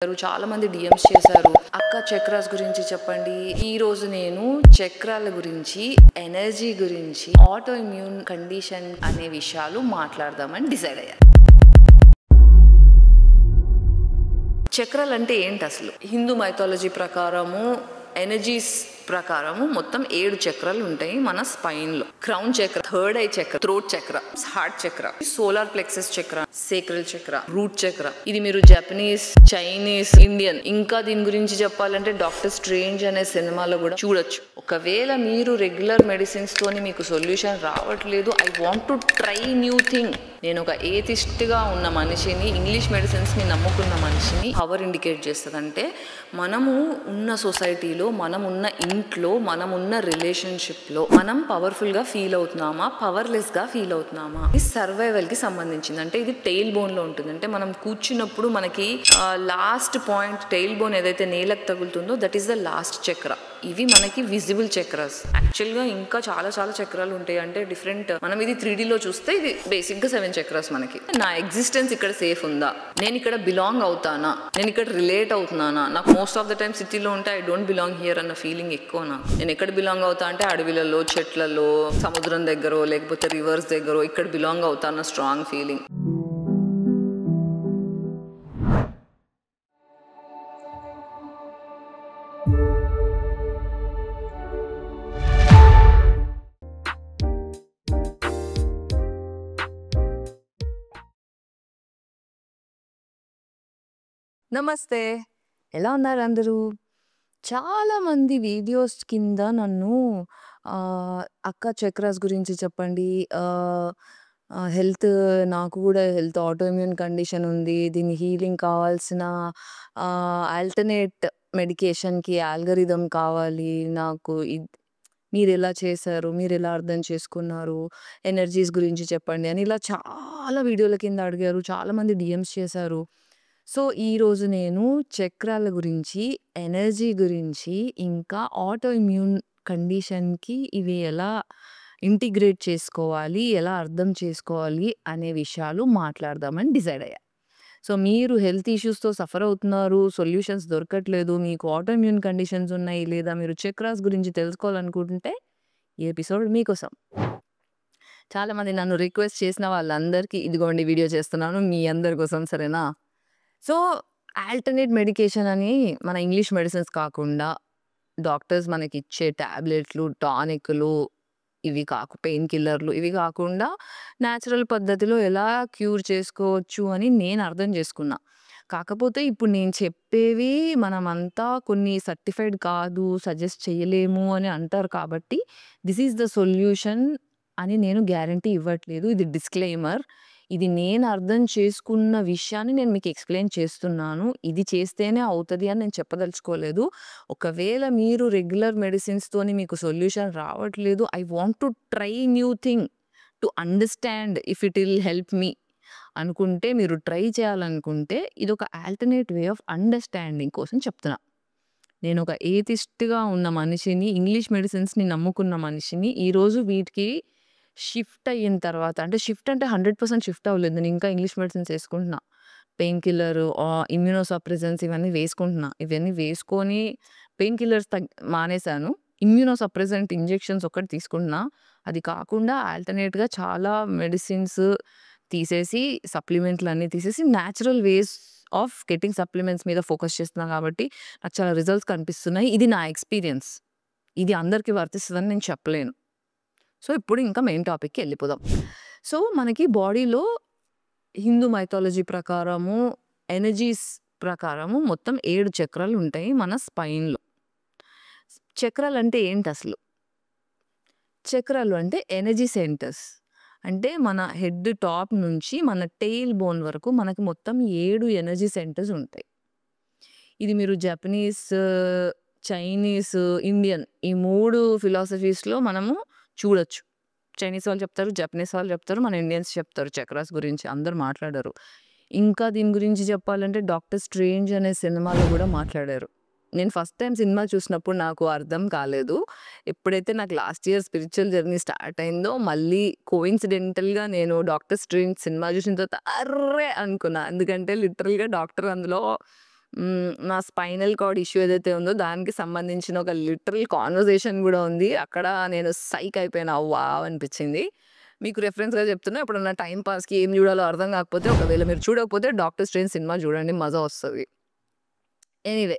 చాలా మంది డిఎమ్స్ చేశారు. అక్క చక్రాస్ గురించి చెప్పండి. ఈ రోజు నేను చక్రాల గురించి, ఎనర్జీ గురించి, ఆటో ఇమ్యూన్ కండిషన్ అనే విషయాలు మాట్లాడదామని డిసైడ్ అయ్యా. చక్రాలు అంటే ఏంటి అసలు? హిందూ మైథాలజీ ప్రకారము, ఎనర్జీస్ ప్రకారము మొత్తం 7 చక్రాలు ఉంటాయి మన స్పైన్ లో. క్రౌన్ చక్ర, థర్డ్ ఐ చక్ర, థ్రోట్ చక్ర, హార్ట్ చక్ర, సోలార్ ప్లెక్సస్ చక్ర, సేక్రల్ చక్ర, రూట్ చక్ర. ఇది మీరు జపనీస్, చైనీస్, ఇండియన్, ఇంకా దీని గురించి చెప్పాలంటే డాక్టర్ స్ట్రేంజ్ అనే సినిమాలో కూడా చూడొచ్చు. ఒకవేళ మీరు రెగ్యులర్ మెడిసిన్స్ తోని మీకు సొల్యూషన్ రావట్లేదు, I want to try new thing. నేను ఒక ఏథిస్ట్ గా ఉన్న మనిషిని, ఇంగ్లీష్ మెడిసిన్స్ ని నమ్ముకున్న మనిషిని పవర్ ఇండికేట్ చేస్తుంది. అంటే మనము ఉన్న సొసైటీలో, మనం ఉన్న ఇంట్లో, మనం ఉన్న రిలేషన్షిప్లో మనం పవర్ఫుల్గా ఫీల్ అవుతున్నామా, పవర్లెస్గా ఫీల్ అవుతున్నామా? ఇది సర్వైవల్కి సంబంధించింది. అంటే ఇది టెయిల్ బోన్లో ఉంటుంది. అంటే మనం కూర్చున్నప్పుడు మనకి లాస్ట్ పాయింట్ టెయిల్ బోన్ ఏదైతే నేలకు తగులుతుందో దట్ ఈస్ ద లాస్ట్ చక్ర. ఇవి మనకి విజిబుల్ చక్రాస్. యాక్చువల్గా ఇంకా చాలా చాలా చక్రాలు ఉంటాయి. అంటే డిఫరెంట్, మనం ఇది 3Dలో చూస్తే ఇది బేసిక్గా 7 చక్రాస్. మనకి నా ఎగ్జిస్టెన్స్ ఇక్కడ సేఫ్ ఉందా, నేను ఇక్కడ బిలాంగ్ అవుతానా, నేను ఇక్కడ రిలేట్ అవుతున్నానా? నాకు మోస్ట్ ఆఫ్ ద టైమ్ సిటీలో ఉంటే ఐ డోంట్ బిలాంగ్ హియర్ అన్న ఫీలింగ్ ఎక్కువ. నాకు నేను ఎక్కడ బిలాంగ్ అవుతా అంటే అడవిలలో, చెట్లలో, సముద్రం దగ్గర, లేకపోతే రివర్స్ దగ్గర ఇక్కడ బిలాంగ్ అవుతా అన్న స్ట్రాంగ్ ఫీలింగ్. నమస్తే, ఎలా ఉన్నారు అందరూ? చాలామంది వీడియోస్ కింద నన్ను అక్క చక్రాస్ గురించి చెప్పండి, హెల్త్, నాకు కూడా హెల్త్ ఆటో ఇమ్యూన్ కండిషన్ ఉంది, దీని హీలింగ్ కావాల్సిన ఆల్టర్నేట్ మెడికేషన్కి ఆల్గరిథం కావాలి నాకు, మీరు ఎలా చేశారు, మీరు ఎలా అర్థం చేసుకున్నారు, ఎనర్జీస్ గురించి చెప్పండి అని ఇలా చాలా వీడియోల కింద అడిగారు. చాలామంది డిఎమ్స్ చేశారు. సో ఈరోజు నేను చక్రాల గురించి, ఎనర్జీ గురించి, ఇంకా ఆటో ఇమ్యూన్ కండిషన్కి ఇవి ఎలా ఇంటిగ్రేట్ చేసుకోవాలి, ఎలా అర్థం చేసుకోవాలి అనే విషయాలు మాట్లాడదామని డిసైడ్ అయ్యా. సో మీరు హెల్త్ ఇష్యూస్తో సఫర్ అవుతున్నారు, సొల్యూషన్స్ దొరకట్లేదు, మీకు ఆటో ఇమ్యూన్ కండిషన్స్ ఉన్నాయి, లేదా మీరు చక్రాస్ గురించి తెలుసుకోవాలనుకుంటే ఈ ఎపిసోడ్ మీకోసం. చాలామంది నన్ను రిక్వెస్ట్ చేసిన వాళ్ళందరికీ ఇదిగోండి వీడియో చేస్తున్నాను మీ అందరి కోసం, సరేనా? సో ఆల్టర్నేట్ మెడికేషన్ అని మన ఇంగ్లీష్ మెడిసిన్స్ కాకుండా డాక్టర్స్ మనకి ఇచ్చే టాబ్లెట్లు, టానిక్లు, ఇవి పెయిన్ కిల్లర్లు, ఇవి కాకుండా న్యాచురల్ పద్ధతిలో ఎలా క్యూర్ చేసుకోవచ్చు అని నేను అర్థం చేసుకున్నా. కాకపోతే ఇప్పుడు నేను చెప్పేవి మనమంతా కొన్ని సర్టిఫైడ్ కాదు, సజెస్ట్ చేయలేము అని అంటారు. కాబట్టి దిస్ ఈజ్ ద సొల్యూషన్ అని నేను గ్యారంటీ ఇవ్వట్లేదు. ఇది డిస్క్లైమర్. ఇది నేను అర్థం చేసుకున్న విషయాన్ని నేను మీకు ఎక్స్ప్లెయిన్ చేస్తున్నాను. ఇది చేస్తేనే అవుతుంది అని నేను చెప్పదలుచుకోలేదు. ఒకవేళ మీరు రెగ్యులర్ మెడిసిన్స్తోని మీకు సొల్యూషన్ రావట్లేదు, I want to try new thing to understand if it will help me అనుకుంటే, మీరు ట్రై చేయాలనుకుంటే ఇది ఒక ఆల్టర్నేట్ వే ఆఫ్ అండర్స్టాండింగ్ కోసం చెప్తున్నా. నేను ఒక ఏథిస్ట్గా ఉన్న మనిషిని, ఇంగ్లీష్ మెడిసిన్స్ని నమ్ముకున్న మనిషిని, ఈరోజు వీటికి షిఫ్ట్ అయిన తర్వాత, అంటే షిఫ్ట్ అంటే 100% షిఫ్ట్ అవ్వలేదు, నేను ఇంకా ఇంగ్లీష్ మెడిసిన్స్ వేసుకుంటున్నా. పెయిన్ కిల్లర్, ఇమ్యూనోసప్రెసెన్స్ ఇవన్నీ వేసుకుంటున్నా. ఇవన్నీ వేసుకొని పెయిన్ కిల్లర్స్ మానేశాను. ఇమ్యూనోసప్రెసెంట్ ఇంజెక్షన్స్ ఒక్కటి తీసుకుంటున్నా. అది కాకుండా ఆల్టర్నేట్గా చాలా మెడిసిన్స్ తీసేసి, సప్లిమెంట్లు అన్నీ తీసేసి natural ways of getting supplements మీద ఫోకస్ చేస్తున్నా. కాబట్టి నాకు చాలా రిజల్ట్స్ కనిపిస్తున్నాయి. ఇది నా ఎక్స్పీరియన్స్. ఇది అందరికీ వర్తిస్తుందని నేను చెప్పలేను. సో ఇప్పుడు ఇంకా మెయిన్ టాపిక్కి వెళ్ళిపోదాం. సో మనకి బాడీలో హిందూ మైథాలజీ ప్రకారము, ఎనర్జీస్ ప్రకారము మొత్తం 7 చక్రాలు ఉంటాయి మన స్పైన్లో. చక్రాలు అంటే ఏంటి అసలు? చక్రాలు అంటే ఎనర్జీ సెంటర్స్. అంటే మన హెడ్ టాప్ నుంచి మన టెయిల్ బోన్ వరకు మనకి మొత్తం 7 ఎనర్జీ సెంటర్స్ ఉంటాయి. ఇది మీరు జపనీస్, చైనీస్, ఇండియన్, ఈ 3 ఫిలాసఫీస్లో మనము చూడొచ్చు. చైనీస్ వాళ్ళు చెప్తారు, జపనీస్ వాళ్ళు చెప్తారు, మన ఇండియన్స్ చెప్తారు చక్రాస్ గురించి, అందరు మాట్లాడారు. ఇంకా దీని గురించి చెప్పాలంటే డాక్టర్ స్ట్రేంజ్ అనే సినిమాలో కూడా మాట్లాడారు. నేను ఫస్ట్ టైం సినిమా చూసినప్పుడు నాకు అర్థం కాలేదు. ఎప్పుడైతే నాకు last year spiritual journey start అయిందో, మళ్ళీ కోయిన్సిడెంటల్‌గా నేను డాక్టర్ స్ట్రేంజ్ సినిమా చూసిన తర్వాత అర్రే అనుకున్నా. ఎందుకంటే లిటరల్‌గా డాక్టర్ అందులో నా స్పైనల్ కార్డ్ ఇష్యూ ఏదైతే ఉందో దానికి సంబంధించిన ఒక లిటరల్ కాన్వర్జేషన్ గూడా ఉంది. అక్కడ నేను సైక్ అయిపోయాను. వావ్! అనిపిచ్చింది. మీకు రెఫరెన్స్‌గా చెప్తున్నా. ఎప్పుడన్నా టైమ్ పాస్‌కి ఏం జూడాలో అర్థం గాకపోతే ఒకవేళ మీరు చూడకపోతే 'డాక్టర్ స్ట్రేంజ్' సినిమా జూడండి మజా వస్తది. ఎనీవే.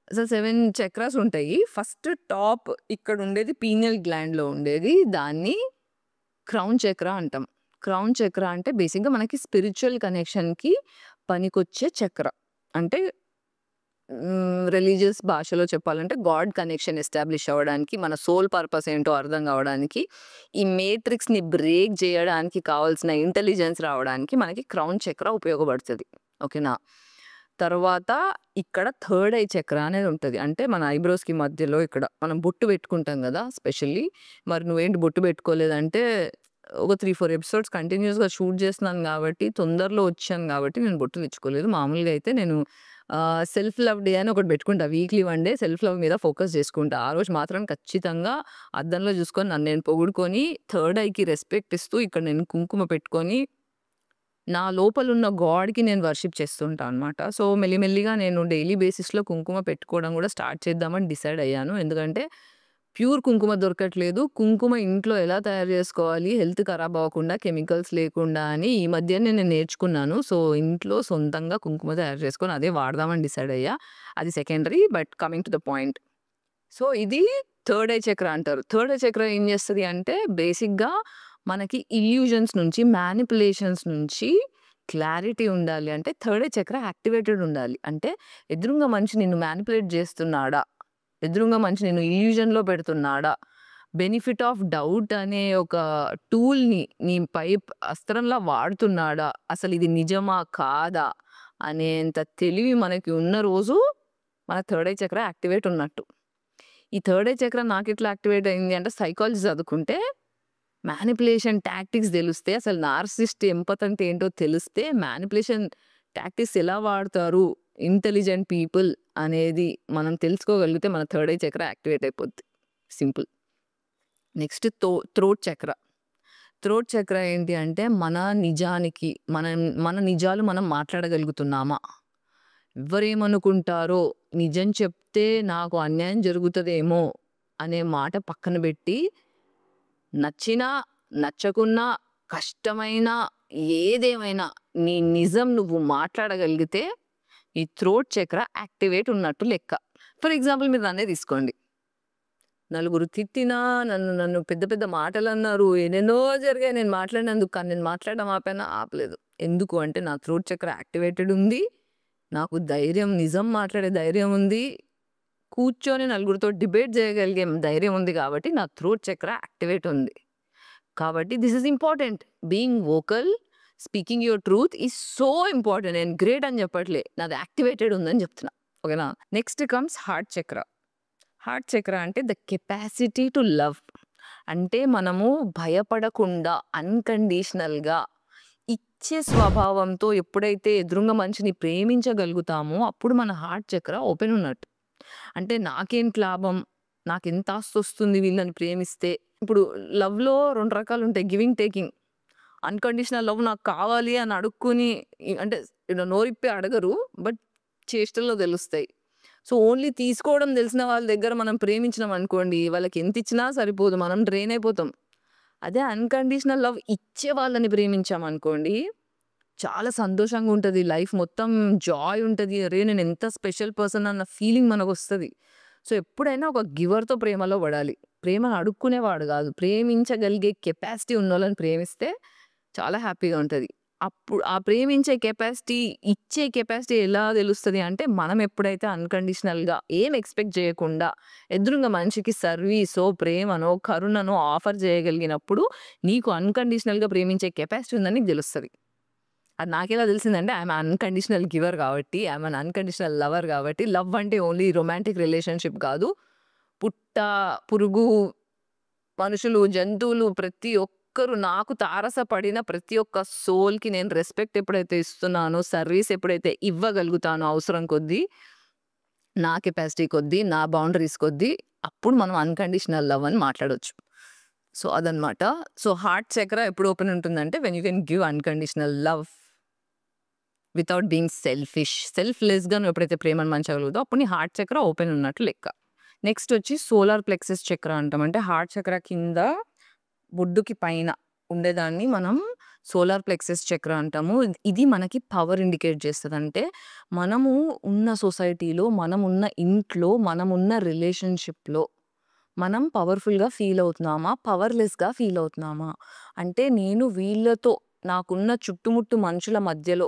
అసలు 7 చక్రాస్ ఉంటాయి. ఫస్ట్ టాప్ ఇక్కడుండేది పీనియల్ గ్లాండ్‌లో ఉండేది. దాన్ని క్రౌన్ చక్ర అంటాం. క్రౌన్ చక్ర అంటే బేసిక్‌గా మనకి స్పిరిచ్యువల్ కనెక్షన్‌కి పనికొచ్చే చక్ర. అంటే రిలీజియస్ భాషలో చెప్పాలంటే గాడ్ కనెక్షన్ ఎస్టాబ్లిష్ అవ్వడానికి, మన సోల్ పర్పస్ ఏంటో అర్థం కావడానికి, ఈ మేట్రిక్స్‌ని బ్రేక్ జేయడానికి కావాల్సిన ఇంటెలిజెన్స్ రావడానికి మనకి క్రౌన్ చక్ర ఉపయోగపడతది. ఓకేనా? తర్వాత ఇక్కడ థర్డ్ ఐ చక్ర అనేది ఉంటది. అంటే మన ఐబ్రోస్‌కి మధ్యలో ఇక్కడ మనం బొట్టు పెట్టుకుంటాం గదా! స్పెషల్లీ. మరి నువ్వేంటి బొట్టు పెట్టుకోలేదంటే ఒక 3, 4 ఎపిసోడ్స్ కంటిన్యూయస్‌గా షూట్ చేస్తున్నాను గాబట్టి, తొందరలో వచ్చాను గాబట్టి నేను బొట్టు తెచ్చుకోలేదు. మామూలుగా అయితే నేను సెల్ఫ్ లవ్ డే అని ఒకటి పెట్టుకుంటా. వీక్లీ 1 డే సెల్ఫ్ లవ్ మీద ఫోకస్ చేసుకుంటా. ఆ రోజు మాత్రం ఖచ్చితంగా అద్దంలో చూసుకొని నన్ను నేను పొగుడుకొని, థర్డ్ ఐకి రెస్పెక్ట్ ఇస్తూ ఇక్కడ నేను కుంకుమ పెట్టుకొని, నా లోపలున్న గాడ్‌కి నేను వర్షిప్ చేస్తుంటా అనమాట. సో, మెల్లిమెల్లిగా నేను డైలీ బేసిస్‌లో కుంకుమ పెట్టుకోవడం గూడా స్టార్ట్ చేద్దామని డిసైడ్ అయ్యాను. ఎందుకంటే ప్యూర్ కుంకుమ దొరకట్లేదు. కుంకుమ ఇంట్లో ఎలా తయారు చేసుకోవాలి, హెల్త్ ఖరాబ్ అవ్వకుండా, కెమికల్స్ లేకుండా అని ఈ మధ్యనే నేను నేర్చుకున్నాను. సో, ఇంట్లో సొంతంగా కుంకుమ తయారు చేసుకొని అదే వాడదామని డిసైడ్ అయ్యా. అది secondary. But coming to the point. So, ఇది థర్డ్ ఐ చక్ర అంటారు. థర్డ్ ఐ చక్ర ఏం చేస్తది అంటే బేసిక్‌గా మనకి ఇల్యూజన్స్ నుంచి, మ్యానిప్యులేషన్స్ నుంచి క్లారిటీ ఉండాలి అంటే థర్డ్ ఐ చక్ర యాక్టివేటెడ్ ఉండాలి. అంటే ఎదురుంగా మనిషి నిన్ను మ్యానిప్యులేట్ చేస్తున్నాడా? ఎదురుంగా మనిషి నిన్ను ఇల్యూజన్‌లో పెడుతున్నాడా? బెనిఫిట్ ఆఫ్ డౌట్ అనే ఒక టూల్‌ని నీపై అస్త్రంలా వాడుతున్నాడా? అసలిది నిజమా? కాదా? అనేంత తెలివి మనకి ఉన్న రోజు మన థర్డ్ ఐ చక్ర యాక్టివేట్ ఉన్నట్టు. ఈ థర్డ్ ఐ చక్ర నాకెట్లా యాక్టివేట్ అయింది అంటే సైకాలజీ చదువుకుంటే మ్యానిప్యులేషన్ టాక్టిక్స్ తెలిస్తే అసలు నార్సిసిస్ట్ ఎంపత్ అంటే ఏంటో తెలిస్తే మ్యానిప్యులేషన్ టాక్టిక్స్ ఎలా వాడతారు ఇంటెలిజెంట్ పీపుల్ అనేది మనం తెలుసుకోగలిగితే మన థర్డ్ ఐ చక్ర యాక్టివేట్ అయిపోద్ది. సింపుల్. నెక్స్ట్ థ్రోట్ చక్ర. థ్రోట్ చక్ర ఏంటి అంటే మన నిజానికి మన నిజాలు మనం మాట్లాడగలుగుతున్నామా? ఎవ్వరేమనుకుంటారో, నిజం చెప్తే నాకు అన్యాయం జరుగుతదేమో అనే మాట పక్కన బెట్టి, నచ్చినా, నచ్చకున్నా, కష్టమైనా, ఏదేమైనా నీ నిజం నువ్వు మాట్లాడగలిగితే, ఈ థ్రోట్ చక్ర యాక్టివేట్ ఉన్నట్టు లెక్క. ఫర్ ఎగ్జాంపుల్ మీరు నన్నే తీసుకోండి. నలుగురు తిట్టినా, నన్ను నన్ను పెద్ద పెద్ద మాటలన్నారు. ఎన్నెన్నో జరిగాయి నేను మాట్లాడినందుకు. కానీ నేను మాట్లాడడం ఆపానా? ఆపలేదు. ఎందుకు అంటే నా థ్రోట్ చక్ర యాక్టివేటెడ్ ఉంది. నాకు ధైర్యం, నిజం మాట్లాడే ధైర్యం ఉంది. కూర్చొని నలుగురితో డిబేట్ చేయగలిగే ధైర్యం ఉంది కాబట్టి నా థ్రోట్ చక్ర యాక్టివేట్ ఉంది. కాబట్టి this is important. Being vocal, speaking your truth is so important. నేను గ్రేట్ అని చెప్పట్లే. నాది యాక్టివేటెడ్ ఉందని చెప్తున్నా. ఓకేనా? నెక్స్ట్ కమ్స్ హార్ట్ చక్ర. హార్ట్ చక్ర అంటే ద కెపాసిటీ టు లవ్. అంటే మనము భయపడకుండా అన్‌కండీషనల్‌గా ఇచ్చే స్వభావంతో ఎప్పుడైతే ఎదురుంగా మనిషిని ప్రేమించగలుగుతామో అప్పుడు మన హార్ట్ చక్ర ఓపెన్ ఉన్నట్టు. అంటే నాకేంటి లాభం? నాకెంత ఆస్తొస్తుంది వీళ్ళని ప్రేమిస్తే? ఇప్పుడు లవ్‌లో 2 రకాలుంటాయి. Giving, taking. అన్‌కండీషనల్ లవ్ నాకు కావాలి అని అడుక్కొని అంటే ఇలా నోరిప్పి అడగరు. బట్ చేష్టల్లో తెలుస్తాయి. సో, ఓన్లీ తీసుకోవడం తెలిసిన వాళ్ళ దగ్గర మనం ప్రేమించినామనుకోండి, వాళ్ళకి ఎంతిచ్చినా సరిపోదు. మనం డ్రైన్ అయిపోతాం. అదే అన్‌కండీషనల్ లవ్ ఇచ్చే వాళ్ళని ప్రేమించామనుకోండి, చాలా సంతోషంగా ఉంటది. లైఫ్ మొత్తం జాయ్ ఉంటది. అరే! నేనెంత స్పెషల్ పర్సన్ అన్న ఫీలింగ్ మనకొస్తది. సో, ఎప్పుడైనా ఒక గివర్‌తో ప్రేమలో పడాలి. ప్రేమను అడుక్కునేవాడు గాదు. ప్రేమించగలిగే కెపాసిటీ ఉన్నోళ్ళని ప్రేమిస్తే చాలా హ్యాపీగా ఉంటది. అప్పుడు ఆ ప్రేమించే కెపాసిటీ, ఇచ్చే కెపాసిటీ ఎలా తెలుస్తది అంటే, మనం ఎప్పుడైతే అన్‌కండీషనల్‌గా ఏం ఎక్స్‌పెక్ట్ చేయకుండా ఎదురుంగా మనిషికి సర్వీసో, ప్రేమనో, కరుణనో ఆఫర్ చేయగలిగినప్పుడు నీకు అన్‌కండీషనల్‌గా ప్రేమించే కెపాసిటీ ఉందని నీకు తెలుస్తది. అది నాకెలా తెలిసిందంటే ఐయామ్ అన్‌కండీషనల్ గివర్ కాబట్టి, ఐయామ్ అన్ అన్‌కండీషనల్ లవర్ కాబట్టి, లవ్ అంటే ఓన్లీ రొమాంటిక్ రిలేషన్‌షిప్ కాదు. పుట్ట, పురుగు, మనుషులు, జంతువులు ప్రతి ఒక్కరు నాకు తారసపడిన ప్రతి ఒక్క సోల్‌కి నేను రెస్పెక్ట్ ఎప్పుడైతే ఇస్తున్నానో, సర్వీస్ ఎప్పుడైతే ఇవ్వగలుగుతానో అవసరం కొద్దీ, నా కెపాసిటీ కొద్దీ, నా బౌండరీస్ కొద్దీ, అప్పుడు మనం అన్‌కండీషనల్ లవ్ అని మాట్లాడొచ్చు. సో, అదనమాట. సో, హార్ట్ చక్ర ఎప్పుడు ఓపెన్ ఉంటుందంటే when you can give unconditional love without being selfish. సెల్ఫ్‌లెస్‌గా నువ్వు ఎప్పుడైతే ప్రేమను పంచగలుగుతావో అప్పుడు నీ హార్ట్ చక్ర ఓపెన్ ఉన్నట్టు లెక్క. నెక్స్ట్ వచ్చి సోలార్ ప్లెక్సస్ చక్ర అంటాం. అంటే హార్ట్ చక్ర కింద బొడ్డుకి పైన ఉండేదాన్ని మనం సోలార్ ప్లెక్సస్ చక్ర అంటాము. ఇది మనకి పవర్ ఇండికేట్ చేస్తది. అంటే మనము ఉన్న సొసైటీలో, మనమున్న ఇంట్లో, మనమున్న రిలేషన్‌షిప్‌లో మనం పవర్‌ఫుల్‌గా ఫీల్ అవుతున్నామా? పవర్‌లెస్‌గా ఫీల్ అవుతున్నామా? అంటే నేను వీళ్ళతో నాకున్న చుట్టుముట్టు మనుషుల మధ్యలో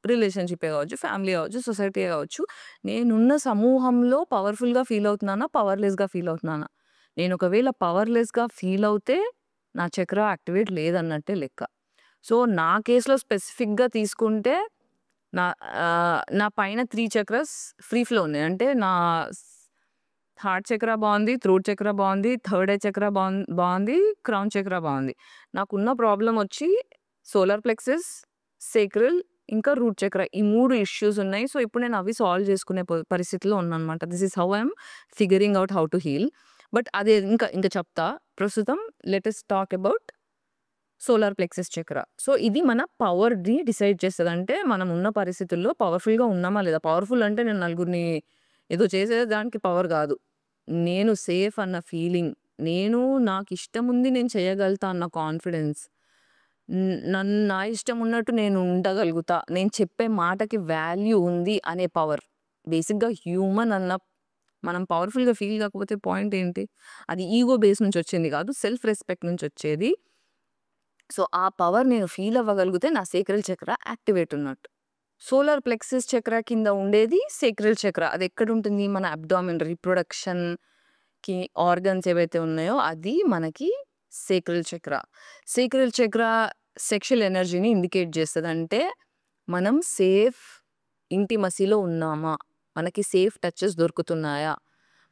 రిలేషన్‌షిప్పే కావచ్చు, ఫ్యామిలీ కావచ్చు, సొసైటీయే కావచ్చు. నేనున్న సమూహంలో పవర్‌ఫుల్‌గా ఫీల్ అవుతున్నానా? పవర్‌లెస్‌గా ఫీల్ అవుతున్నానా? నేను ఒకవేళ పవర్‌లెస్‌గా ఫీల్ అవుతే నా చక్ర యాక్టివేట్ లేదన్నట్టే లెక్క. సో, నా కేస్‌లో స్పెసిఫిక్‌గా తీసుకుంటే నా నా పైన 3 చక్రాస్ ఫ్రీ ఫ్లో ఉన్నాయి. అంటే నా హార్ట్ చక్ర బావుంది. థ్రోట్ చక్ర బావుంది. థర్డ్ ఐ చక్ర బావుంది. క్రౌన్ చక్ర బావుంది. నాకున్న ప్రాబ్లమ్ వచ్చి సోలార్ ప్లెక్సస్, సేక్రల్ ఇంకా రూట్ చక్ర. ఈ 3 ఇష్యూస్ ఉన్నాయి. సో, ఇప్పుడు నేను అవి సాల్వ్ చేసుకునే పరిస్థితిలో ఉన్నానన్నమాట. This is how I am figuring out how to heal. But అదే ఇంకా చెప్తా. ప్రస్తుతం let us talk about solar plexus chakra. So, ఇది మన పవర్‌ని డిసైడ్ చేస్తది. అంటే మనం ఉన్న పరిస్థితుల్లో పవర్‌ఫుల్‌గా ఉన్నామా లేదా? పవర్‌ఫుల్ అంటే నేను నలుగురిని ఏదో చేసేదానికి పవర్ గాదు. నేను సేఫ్ అన్న ఫీలింగ్. నేను నాకిష్టముంది నేను చేయగలుగుతా అన్న కాన్ఫిడెన్స్. నా ఇష్టం ఉన్నట్టు నేను ఉండగలుగుతా. నేను చెప్పే మాటకి వాల్యూ ఉంది అనే పవర్. బేసిక్‌గా హ్యూమన్ అన్న మనం పవర్‌ఫుల్‌గా ఫీల్ కాకపోతే పాయింట్ ఏంటి? అది ఈగో బేస్ నుంచి వచ్చింది కాదు. సెల్ఫ్ రెస్పెక్ట్ నుంచి వచ్చేది. సో, ఆ పవర్ నేను ఫీల్ అవ్వగలిగితే నా సేక్రల్ చక్ర యాక్టివేట్ ఉన్నట్టు. సోలార్ ప్లెక్సస్ చక్ర కింద ఉండేది సేక్రల్ చక్ర. అదెక్కడుంటుంది? మన అబ్డామిన్ రిప్రొడక్షన్‌కి ఆర్గన్స్ ఏవైతే ఉన్నాయో అది మనకి సేక్రల్ చక్ర. సేక్రల్ చక్ర సెక్షువల్ ఎనర్జీని ఇండికేట్ చేస్తది. అంటే మనం సేఫ్ ఇంటిమసీలో ఉన్నామా? మనకి సేఫ్ టచెస్ దొరుకుతున్నాయా?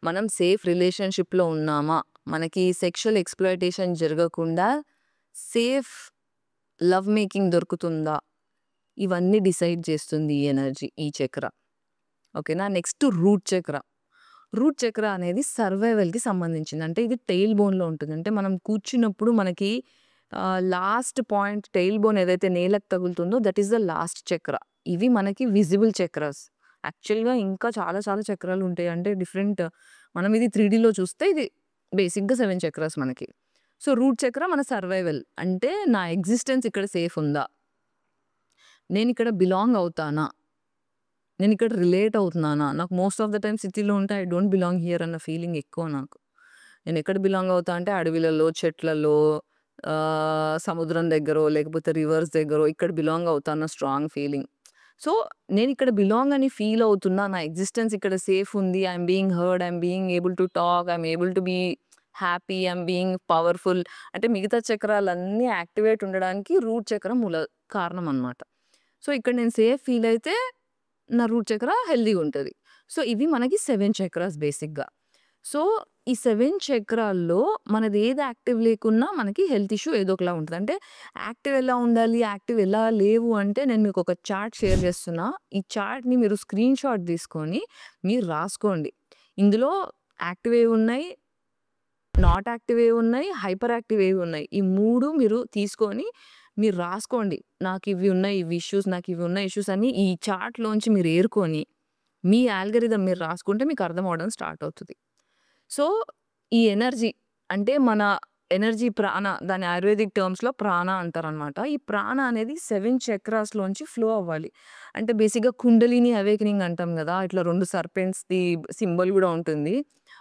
మనం సేఫ్ రిలేషన్‌షిప్‌లో ఉన్నామా? మనకి సెక్షువల్ ఎక్స్‌ప్లాయిటేషన్ జరగకుండా సేఫ్ లవ్ మేకింగ్ దొరుకుతుందా? ఇవన్నీ డిసైడ్ చేస్తుంది ఈ ఎనర్జీ, ఈ చక్ర. ఓకేనా? నెక్స్ట్ రూట్ చక్ర. రూట్ చక్ర అనేది సర్వైవల్‌కి సంబంధించింది. అంటే ఇది టెయిల్ బోన్‌లో ఉంటుంది. అంటే మనం కూర్చున్నప్పుడు మనకి లాస్ట్ పాయింట్ టెయిల్ బోన్ ఏదైతే నేలకు తగులుతుందో దట్ ఈస్ ద లాస్ట్ చక్ర. ఇవి మనకి విజిబుల్ చక్రాస్. యాక్చువల్‌గా ఇంకా చాలా చాలా చక్రాలు ఉంటాయి. అంటే డిఫరెంట్ మనం ఇది 3డీలో చూస్తే ఇది బేసిక్‌గా 7 చక్రాస్ మనకి. సో, రూట్ చక్ర మన సర్వైవల్. అంటే నా ఎగ్జిస్టెన్స్ ఇక్కడ సేఫ్ ఉందా? నేనిక్కడ బిలాంగ్ అవుతానా? నేనిక్కడ రిలేట్ అవుతున్నానా? నాకు మోస్ట్ ఆఫ్ ద టైమ్ సిటీలో ఉంటే ఐ డోంట్ బిలాంగ్ హియర్ అన్న ఫీలింగ్ ఎక్కువ నాకు. నేనెక్కడ బిలాంగ్ అవుతా అంటే అడవిలలో, చెట్లలో, సముద్రం దగ్గరో, లేకపోతే రివర్స్ దగ్గరో ఇక్కడ బిలాంగ్ అవుతా అన్న స్ట్రాంగ్ ఫీలింగ్. సో, నేనిక్కడ బిలాంగ్ అని ఫీల్ అవుతున్నా. నా ఎగ్జిస్టెన్స్ ఇక్కడ సేఫ్ ఉంది. I'm being heard. I'm being able to talk. I'm able to be happy. I'm being powerful. అంటే మిగతా చక్రాలన్నీ యాక్టివేట్ ఉండడానికి రూట్ చక్రం మూల కారణం అన్నమాట. సో, ఇక్కడ నేను సేఫ్ ఫీల్ అయితే నా రూట్ చక్ర హెల్తీగుంటది. సో, ఇవి మనకి 7 చక్రాస్ బేసిక్‌గా. సో, ఈ 7 చక్రాల్లో మనదేది యాక్టివ్ లేకున్నా మనకి హెల్త్ ఇష్యూ ఏదో ఒకలా ఉంటది. అంటే యాక్టివ్ ఎలా ఉండాలి? యాక్టివ్ ఎలా లేవు అంటే నేను మీకొక చార్ట్ షేర్ చేస్తున్నా. ఈ చార్ట్‌ని మీరు స్క్రీన్ షాట్ తీసుకొని మీరు రాసుకోండి. ఇందులో యాక్టివ్ ఏవున్నాయి? నాట్ యాక్టివ్ ఏవున్నాయి? హైపర్ యాక్టివ్ ఏవున్నాయి? ఈ 3 మీరు తీసుకొని మీరు రాసుకోండి. నాకివి ఉన్నాయి. ఇవి ఇష్యూస్ నాకివి ఉన్న ఇష్యూస్ అని ఈ చార్ట్‌లోంచి మీరు ఏరుకొని మీ ఆల్గోరిథం మీరు రాసుకుంటే మీకు అర్థం అవ్వడం స్టార్ట్ అవుతది. సో, ఈ ఎనర్జీ అంటే మన ఎనర్జీ ప్రాణ దాన్ని ఆయుర్వేదిక్ టర్మ్స్‌లో ప్రాణ అంటారనమాట. ఈ ప్రాణ అనేది 7 చక్రాస్‌లోంచి ఫ్లో అవ్వాలి. అంటే బేసిక్‌గా కుండలిని అవేకెనింగ్ అంటాం గదా! ఇట్లా 2 సర్పెంట్స్‌ది సింబల్ గూడా ఉంటుంది.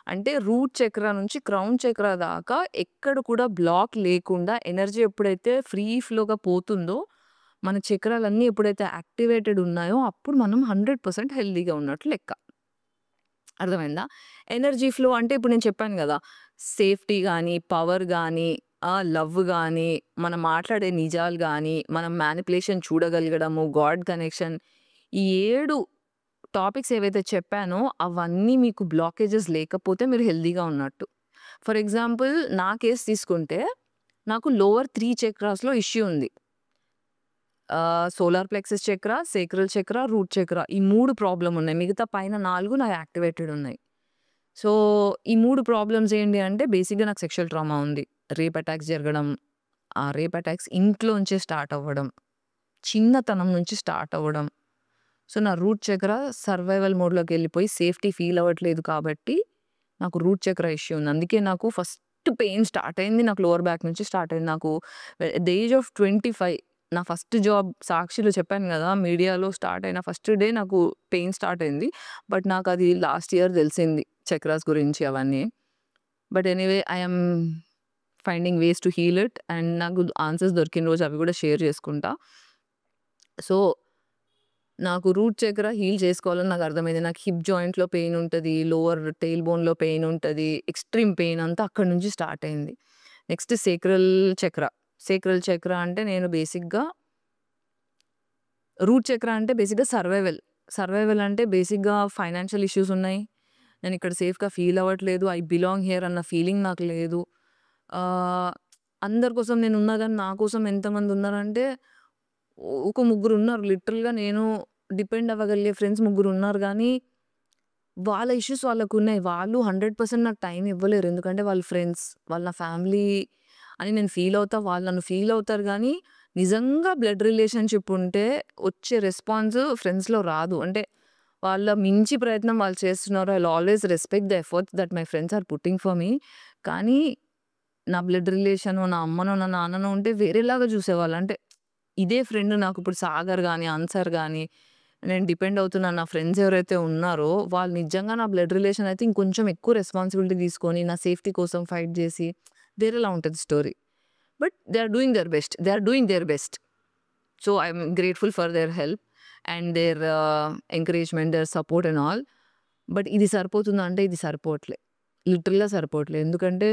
అంటే రూట్ చక్ర నుంచి క్రౌన్ చక్ర దాకా ఎక్కడ కూడా బ్లాక్ లేకుండా ఎనర్జీ ఎప్పుడైతే ఫ్రీ ఫ్లోగా పోతుందో, మన చక్రాలన్నీ ఎప్పుడైతే యాక్టివేటెడ్ ఉన్నాయో అప్పుడు మనం 100% హెల్తీగా ఉన్నట్టు లెక్క. అర్థమైందా? ఎనర్జీ ఫ్లో అంటే ఇప్పుడు నేను చెప్పాను గదా! సేఫ్టీ గాని, పవర్ గాని, లవ్ గాని, మనం మాట్లాడే నిజాలు గాని, మనం మ్యానిప్యులేషన్ చూడగలగడము, గాడ్ కనెక్షన్ ఈ 7 టాపిక్స్ ఏవైతే చెప్పానో అవన్నీ మీకు బ్లాకేజెస్ లేకపోతే మీరు హెల్తీగా ఉన్నట్టు. ఫర్ ఎగ్జాంపుల్ నా కేస్ తీసుకుంటే నాకు లోవర్ 3 చక్రాస్‌లో ఇష్యూ ఉంది. సోలార్ ప్లెక్సస్ చక్ర, సేక్రల్ చక్ర, రూట్ చక్ర ఈ 3 ప్రాబ్లమ్ ఉన్నాయి. మిగతా పైన 4 నాయి యాక్టివేటెడ్ ఉన్నాయి. సో, ఈ 3 ప్రాబ్లమ్స్ ఏంటి అంటే బేసిక్‌గా నాకు సెక్షువల్ ట్రామా ఉంది. రేప్ అటాక్స్ జరగడం, ఆ రేప్ అటాక్స్ ఇంట్లోంచే స్టార్ట్ అవ్వడం, చిన్నతనం నుంచి స్టార్ట్ అవ్వడం. సో, నా రూట్ చక్ర సర్వైవల్ మోడ్‌లోకెళ్ళిపోయి సేఫ్టీ ఫీల్ అవ్వట్లేదు కాబట్టి, నాకు రూట్ చక్ర ఇష్యూ ఉంది. అందుకే నాకు ఫస్ట్ పెయిన్ స్టార్ట్ అయింది నాకు లోవర్ బ్యాక్ నుంచి స్టార్ట్ అయింది. నాకు ఎట్ ద ఏజ్ ఆఫ్ 25 నా ఫస్ట్ జాబ్ సాక్షిలో చెప్పాను గదా! మీడియాలో స్టార్ట్ అయిన ఫస్ట్ డే నాకు పెయిన్ స్టార్ట్ అయింది. బట్ నాకది లాస్ట్ ఇయర్ తెలిసింది చక్రాస్ గురించి అవన్నీ. But anyway I am finding ways to heal it and నాకు ఆన్సర్స్ దొరికిన రోజు అవి గూడా షేర్ చేసుకుంటా. సో, నాకు రూట్ చక్ర హీల్ చేసుకోవాలని నాకు అర్థమైంది. నాకు హిప్ జాయింట్‌లో పెయిన్ ఉంటది. లోవర్ టెయిల్ బోన్‌లో పెయిన్ ఉంటది. ఎక్స్‌ట్రీమ్ పెయిన్ అంతా అక్కడి నుంచి స్టార్ట్ అయింది. నెక్స్ట్ సేక్రల్ చక్ర. సేక్రల్ చక్ర అంటే నేను బేసిక్‌గా రూట్ చక్ర అంటే బేసిక్‌గా సర్వైవల్. సర్వైవల్ అంటే బేసిక్‌గా ఫైనాన్షియల్ ఇష్యూస్ ఉన్నాయి. నేనిక్కడ సేఫ్‌గా ఫీల్ అవ్వట్లేదు. ఐ బిలాంగ్ హియర్ అన్న ఫీలింగ్ నాకు లేదు. ఆహ్, అందరి కోసం నేనున్నా గానీ, నా కోసం ఎంతమంది ఉన్నారంటే, ఒక ముగ్గురున్నారు. లిటరల్‌గా నేను డిపెండ్ అవ్వగలిగే ఫ్రెండ్స్ ముగ్గురున్నారు గానీ, వాళ్ళ ఇష్యూస్ వాళ్ళకున్నాయి. వాళ్ళు 100% నాకు టైం ఇవ్వలేరు. ఎందుకంటే వాళ్ళు ఫ్రెండ్స్, వాళ్ళ నా ఫ్యామిలీ అని నేను ఫీల్ అవుతా. వాళ్ళు నన్ను ఫీల్ అవుతారు గానీ, నిజంగా బ్లడ్ రిలేషన్‌షిప్ ఉంటే వచ్చే రెస్పాన్స్ ఫ్రెండ్స్‌లో రాదు. అంటే వాళ్ళ మించి ప్రయత్నం వాళ్ళు చేస్తున్నారు. I will always respect the efforts that my friends are putting for me. కానీ నా బ్లడ్ రిలేషనో, నా అమ్మనో, నా నాన్ననో ఉంటే వేరేలాగా జూసేవాళ్ళు. అంటే ఇదే ఫ్రెండ్ నాకిప్పుడు సాగర్ గాని, అన్సర్ గాని నేను డిపెండ్ అవుతున్న నా ఫ్రెండ్స్ ఎవరైతే ఉన్నారో, వాళ్ళు నిజంగా నా బ్లడ్ రిలేషన్ అయితే ఇంకొంచెం ఎక్కువ రెస్పాన్సిబిలిటీ తీసుకొని, నా సేఫ్టీ కోసం ఫైట్ జేసి వేరేలా ఉంటది story. But they are doing their best. They are doing their best. So, I'm grateful for their help and their encouragement, their support and all. But ఇది సరిపోతుందా అంటే ఇది సరిపోవట్లే. లిటరల్‌గా సరిపోవట్లే. ఎందుకంటే